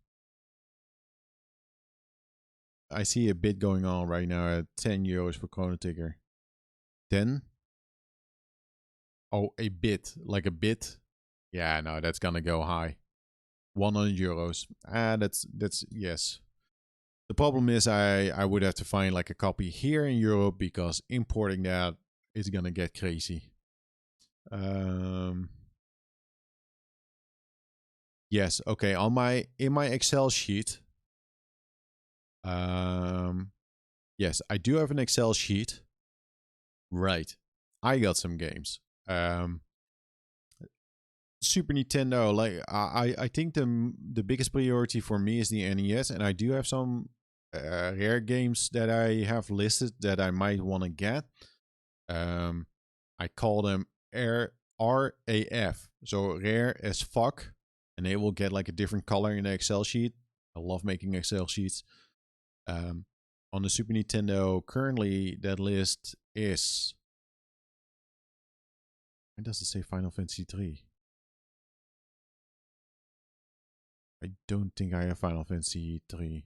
I see a bid going on right now at 10 euros for Chrono Trigger. 10? Oh, a bid. Like a bid? Yeah, no, that's gonna go high. 100 euros. That's yes. The problem is I would have to find like a copy here in Europe because importing that is gonna get crazy. Yes, okay. In my Excel sheet. Yes, I do have an Excel sheet. Right. I got some games. Super Nintendo, like I think the biggest priority for me is the NES, and I do have some rare games that I have listed that I might want to get. I call them RAF, so rare as fuck, and they will get like a different color in the Excel sheet. I love making Excel sheets. On the Super Nintendo, currently that list is. Why does it say Final Fantasy 3? I don't think I have Final Fantasy 3.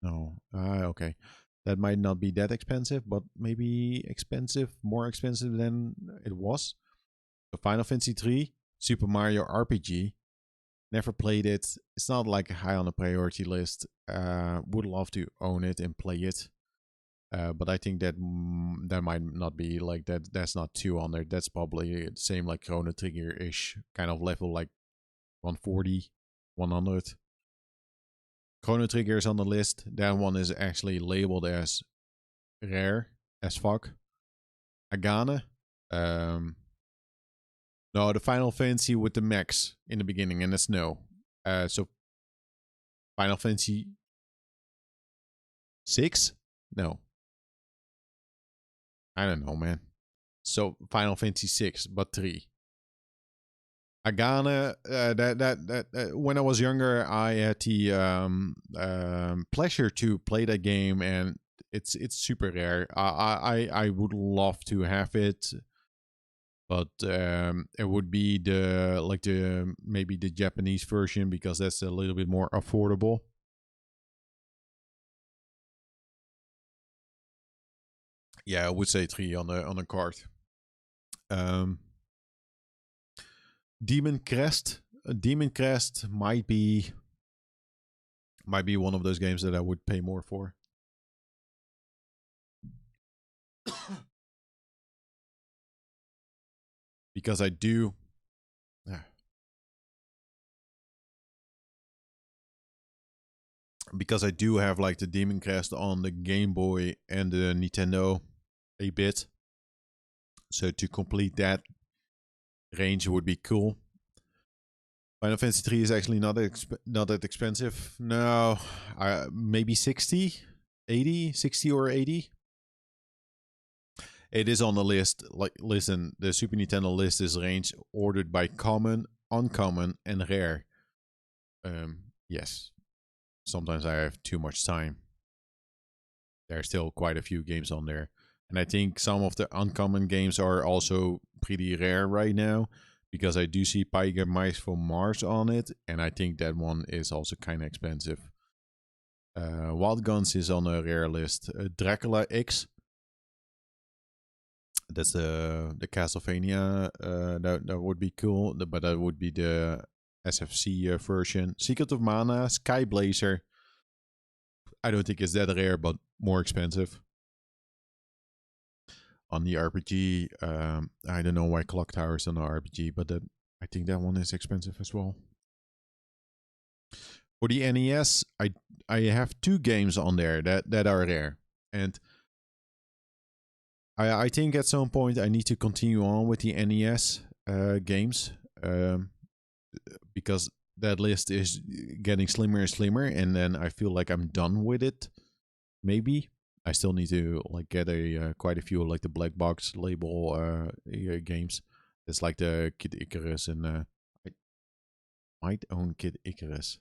No. Okay. That might not be that expensive, but maybe more expensive than it was. So Final Fantasy 3, Super Mario RPG. Never played it. It's not like high on the priority list. Would love to own it and play it. But I think that that might not be like that. That's not 200. That's probably the same like Chrono Trigger-ish kind of level, like 140, 100. Chrono Trigger is on the list. That one is actually labeled as rare as fuck. Agane. No, the Final Fantasy with the mechs in the beginning and the snow. So Final Fantasy 6? No. I don't know, man. So Final Fantasy 6, but 3. Agane, when I was younger, I had the pleasure to play that game, and it's super rare. I would love to have it, but it would be the maybe the Japanese version because that's a little bit more affordable. Yeah, I would say 3 on a card. Demon Crest. Demon Crest might be one of those games that I would pay more for. Because I do. Because I do have like the Demon Crest on the Game Boy and the Nintendo 8-bit. So to complete that range would be cool. Final Fantasy 3 is actually not that expensive. No, maybe 60, 80, 60 or 80. It is on the list. Like, listen, the Super Nintendo list is range ordered by common, uncommon, and rare. Yes. Sometimes I have too much time. There are still quite a few games on there. And I think some of the uncommon games are also pretty rare right now. Because I do see Tiger Mice from Mars on it. And I think that one is also kind of expensive. Wild Guns is on a rare list. Dracula X. That's the Castlevania. That would be cool. But that would be the SFC version. Secret of Mana. Skyblazer. I don't think it's that rare, but more expensive. On the RPG, I don't know why Clock Tower is on the RPG, but I think that one is expensive as well. For the NES, I have 2 games on there that are rare, and I think at some point I need to continue on with the NES games because that list is getting slimmer and slimmer, and then I feel like I'm done with it. Maybe I still need to like get quite a few like the black box label games. It's like the Kid Icarus, and I might own Kid Icarus.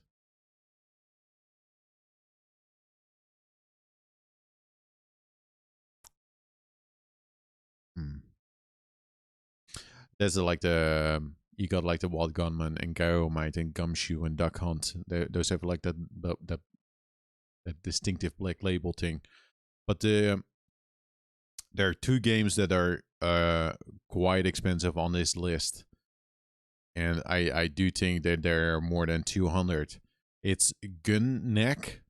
There's like the you got like the Wild Gunman and Gyromite and Gumshoe and Duck Hunt. Those have like that distinctive black label thing. But there are 2 games that are quite expensive on this list. And I do think that there are more than 200. It's Gun Neck.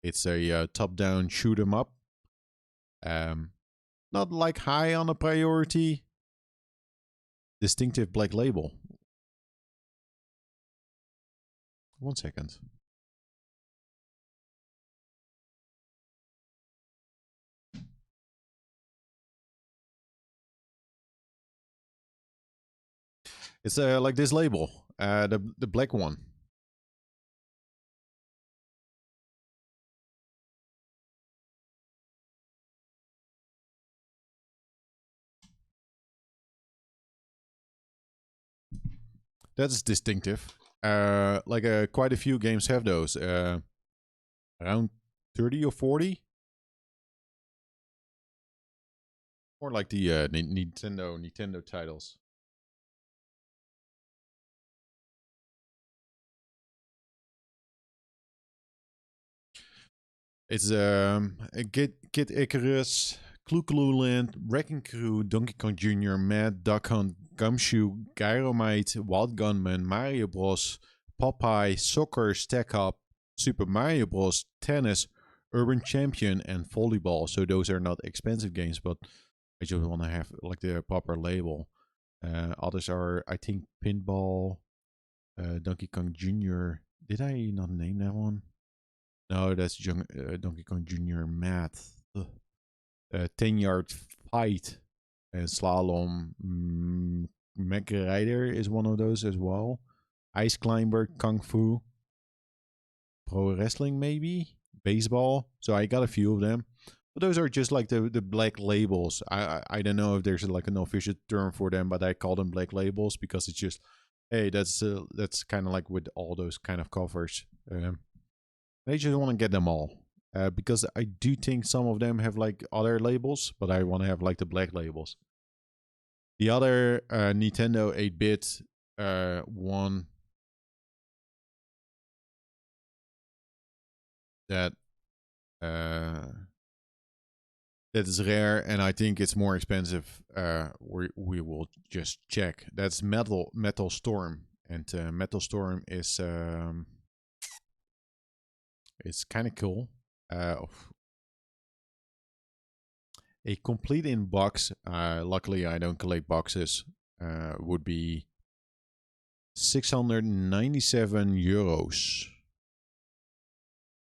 It's a top-down shoot 'em up. Not like high on a priority. Distinctive black label. 1 second. It's like this label, the black one. That's distinctive. Like quite a few games have those. Around 30 or 40. Or like the Nintendo titles. It's Kid Icarus, Clue Clue Land, Wrecking Crew, Donkey Kong Jr., Mad Duck Hunt, Gumshoe, Gyromite, Wild Gunman, Mario Bros, Popeye, Soccer, Stack Up, Super Mario Bros, Tennis, Urban Champion, and Volleyball. So those are not expensive games, but I just want to have like the proper label. Others are, I think, Pinball, Donkey Kong Jr. Did I not name that one? No, that's Donkey Kong Jr. Math. 10-yard fight and slalom. Mech Rider is one of those as well. Ice Climber, Kung Fu, Pro Wrestling maybe, baseball. So I got a few of them. But those are just like the black labels. I don't know if there's like an official term for them, but I call them black labels because it's just, hey, that's kind of like with all those kind of covers. I just want to get them all. because I do think some of them have like other labels, but I want to have like the black labels. The other Nintendo 8-bit one that that is rare, and I think it's more expensive. We will just check. That's Metal Storm, and Metal Storm is it's kind of cool. A complete in box. Luckily, I don't collect boxes. Would be €697.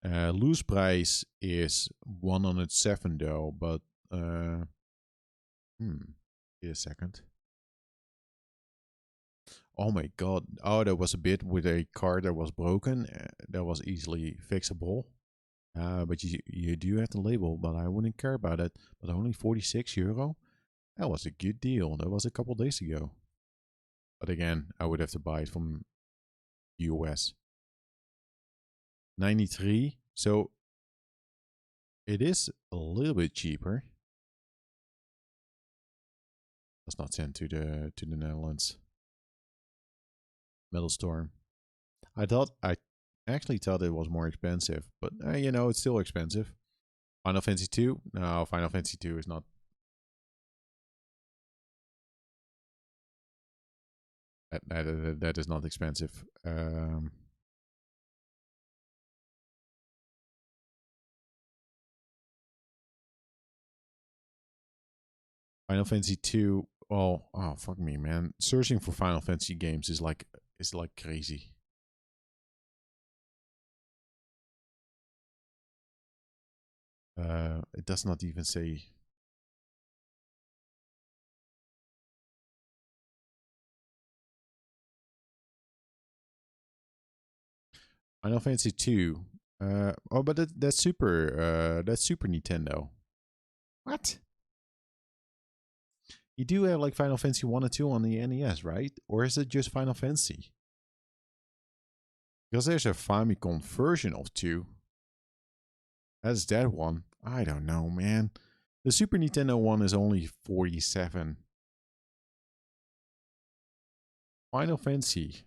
Loose price is 107 though, but wait a second. Oh my god. Oh, there was a bit with a card that was broken. That was easily fixable. But you do have the label, but I wouldn't care about it. But only €46? That was a good deal. That was a couple days ago. But again, I would have to buy it from US. 93. So it is a little bit cheaper. Let's not send to the Netherlands. Metal Storm. I actually thought it was more expensive, but you know, it's still expensive. Final Fantasy 2? No, Final Fantasy 2 is not. That is not expensive. Final Fantasy 2. Oh, fuck me, man. Searching for Final Fantasy games is like crazy. It does not even say. Final Fantasy 2. Oh, but that's Super Nintendo. What? You do have like Final Fantasy 1 and 2 on the NES, right? Or is it just Final Fantasy? Because there's a Famicom version of 2. That's that one. I don't know, man. The Super Nintendo one is only 47. Final Fantasy.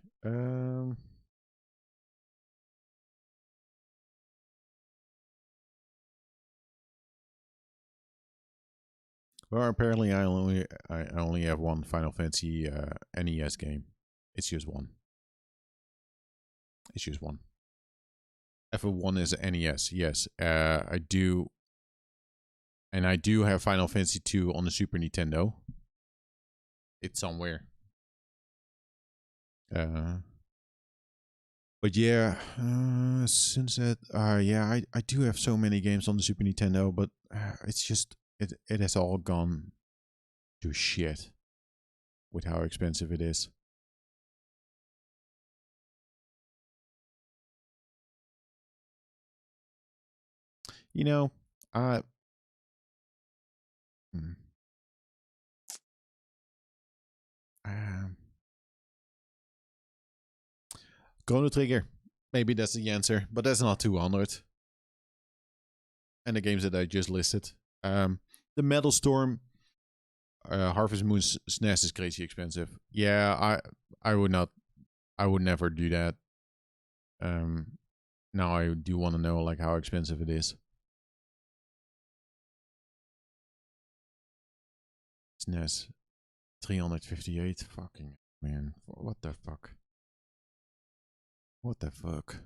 Well, apparently I only have one Final Fantasy NES game. It's just one. It's just one. FF1 is NES. Yes, I do. And I do have Final Fantasy 2 on the Super Nintendo. It's somewhere. But yeah, since that, yeah, I do have so many games on the Super Nintendo, but it's just it has all gone to shit with how expensive it is. You know, Chrono Trigger. Maybe that's the answer, but that's not 200. And the games that I just listed. The Metal Storm, Harvest Moon SNES is crazy expensive. Yeah, I would not. I would never do that. Now I do want to know like how expensive it is. SNES, 358. Fucking man, what the fuck? What the fuck?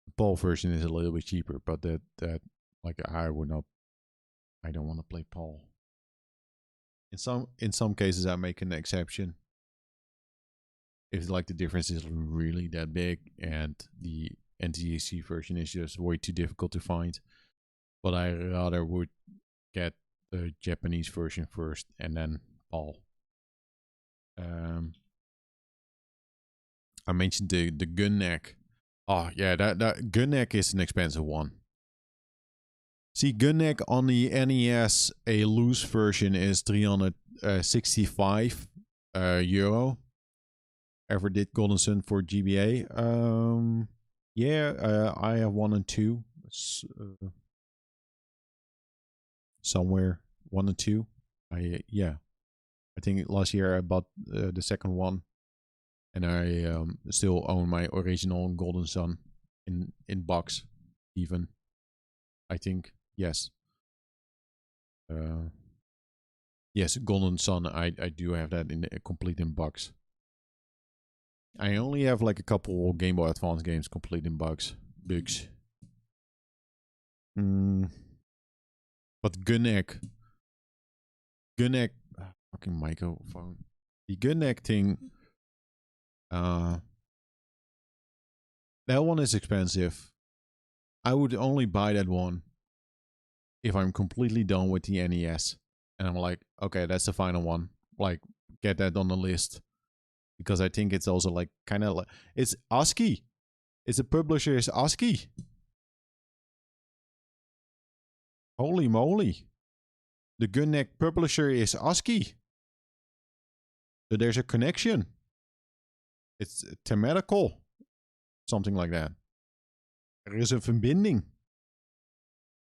The PAL version is a little bit cheaper, but that like I would not. I don't want to play PAL. In some cases, I make an exception. If like the difference is really that big and the NTSC version is just way too difficult to find, but I rather would get the Japanese version first and then PAL. I mentioned the gun neck. Oh yeah, that gun neck is an expensive one. See, gun neck on the NES, a loose version is 365 euro. Ever did Golden Sun for GBA? Yeah, I have 1 and 2. somewhere 1 and 2. Yeah, I think last year I bought the second one, and I still own my original Golden Sun in box, even. I think yes. Yes, Golden Sun. I do have that in complete in box. I only have like a couple Game Boy Advance games complete in box. Bugs. But Gunneck, fucking microphone. The Gunneck thing. That one is expensive. I would only buy that one if I'm completely done with the NES. And I'm like, okay, that's the final one. Like, get that on the list. Because I think it's also like, kind of like, it's ASCII. It's a publisher, is ASCII. Holy moly. The Gunneck publisher is ASCII. So there's a connection. It's thematical. Something like that. Er is een verbinding.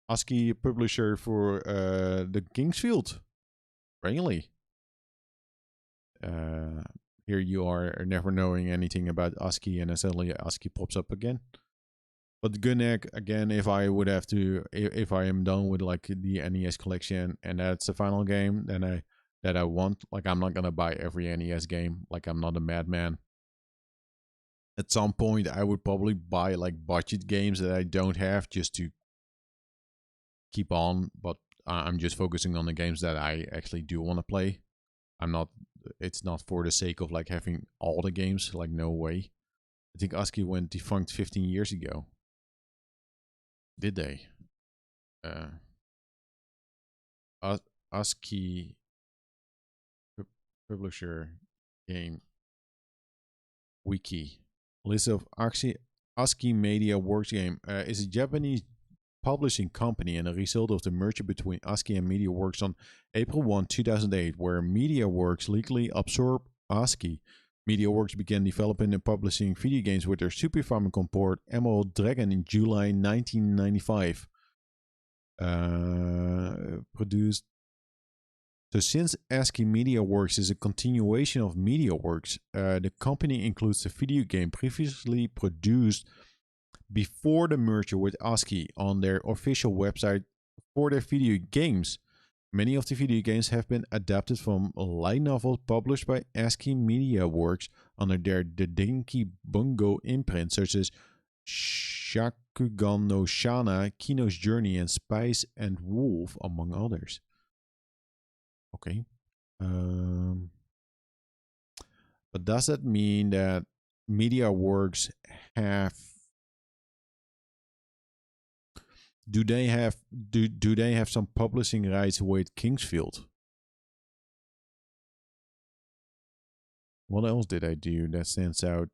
ASCII publisher for the Kingsfield. Really? Here you are never knowing anything about ASCII, and then suddenly ASCII pops up again. But Gunneck, again, if I would have to, if I am done with like the NES collection and that's the final game, then I want, like, I'm not gonna buy every NES game. Like, I'm not a madman. At some point, I would probably buy like budget games that I don't have just to keep on, but I'm just focusing on the games that I actually do want to play. It's not for the sake of like having all the games, like, no way. I think ASCII went defunct 15 years ago. Did they? ASCII publisher game wiki. List of ASCII Media Works game is a Japanese publishing company and a result of the merger between ASCII and MediaWorks on April 1, 2008, where MediaWorks legally absorbed ASCII. MediaWorks began developing and publishing video games with their Super Famicom port Emerald Dragon in July 1995. Produced. So since ASCII MediaWorks is a continuation of MediaWorks, the company includes the video game previously produced before the merger with ASCII on their official website for their video games. Many of the video games have been adapted from light novels published by ASCII MediaWorks under their Dodinki Bungo imprint, such as Shakugan no Shana, Kino's Journey, and Spice and Wolf, among others. Okay. But does that mean that MediaWorks have... Do they have some publishing rights with Kingsfield? What else did I do that stands out?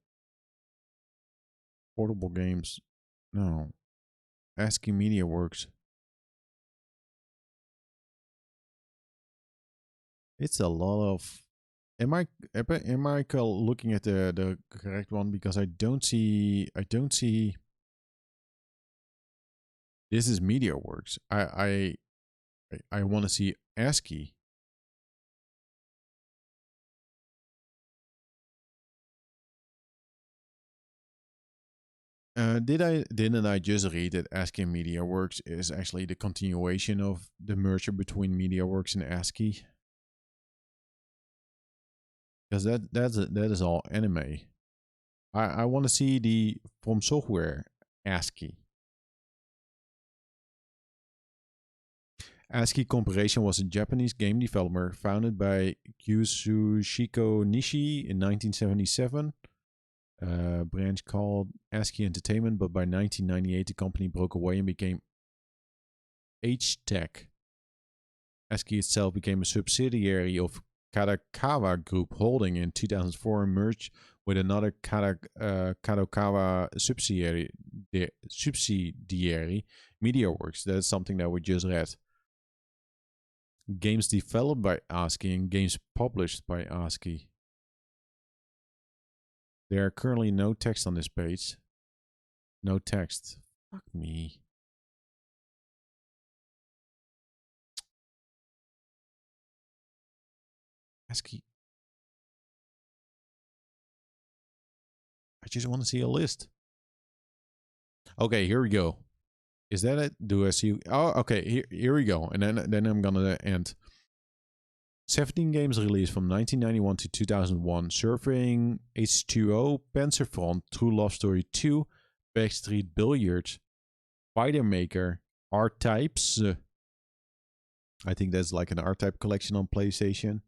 Portable games. No. ASCII MediaWorks. It's a lot of... Am I looking at the correct one? Because I don't see... This is MediaWorks. I want to see ASCII. Didn't I just read that ASCII MediaWorks is actually the continuation of the merger between MediaWorks and ASCII? Because that is all anime. I want to see the From Software ASCII. ASCII Corporation was a Japanese game developer founded by Kyusushiko Nishi in 1977. Branch called ASCII Entertainment, but by 1998 the company broke away and became H-Tech. ASCII itself became a subsidiary of Kadokawa Group Holding in 2004 and merged with another Kadokawa subsidiary, MediaWorks. That's something that we just read. Games developed by ASCII and games published by ASCII. There are currently no text on this page. No text. Fuck me. ASCII. I just want to see a list. Okay, here we go. Is that it? Do I see? Oh, okay. Here we go. And then I'm gonna end. 17 games released from 1991 to 2001. Surfing H2O, Panzerfront, True Love Story 2, Backstreet Billiards, Spider Maker, R-Types. I think that's like an R-Type collection on PlayStation.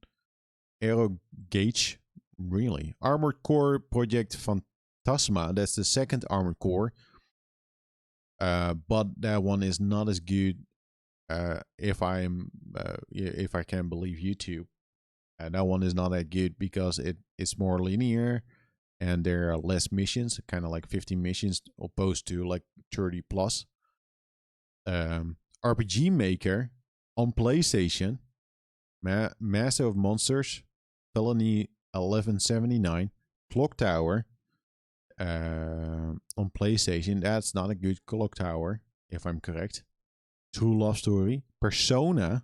Aero Gauge, really. Armored Core Project Phantasma, that's the second Armored Core. But that one is not as good if I can believe YouTube. That one is not that good because it's more linear and there are less missions, kind of like 50 missions opposed to like 30 plus. RPG Maker on PlayStation, Master of Monsters, Felony 1179, Clock Tower on PlayStation. That's not a good Clock Tower, if I'm correct. True Love Story, Persona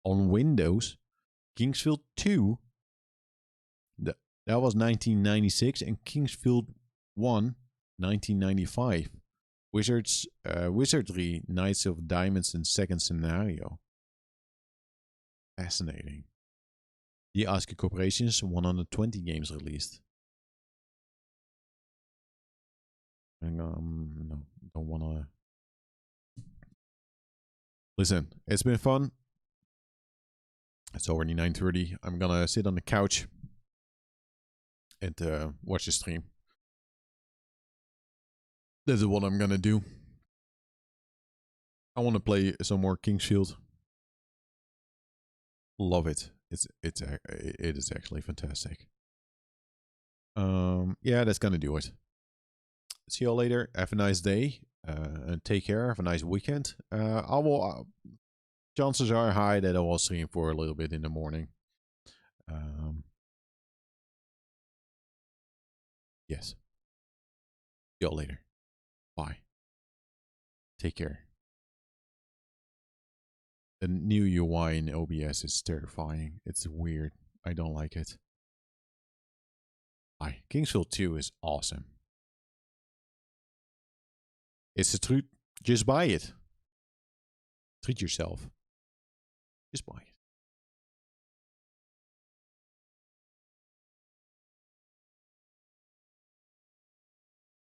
on Windows, Kingsfield 2, that was 1996, and Kingsfield 1, 1995. Wizardry, Knights of Diamonds and Second Scenario. Fascinating. The ASCII Corporation's 120 games released. No, don't wanna. Listen, it's been fun. It's already 9:30. I'm gonna sit on the couch and watch the stream. This is what I'm gonna do. I want to play some more Kingsfield. Love it. It is actually fantastic. Yeah, that's gonna do it. See you later. Have a nice day. And take care. Have a nice weekend. I will. Chances are high that I will stream for a little bit in the morning. Yes. See you later. Bye. Take care. The new UI in OBS is terrifying. It's weird. I don't like it. Bye. Kingsfield 2 is awesome. It's the truth. Just buy it. Treat yourself. Just buy it.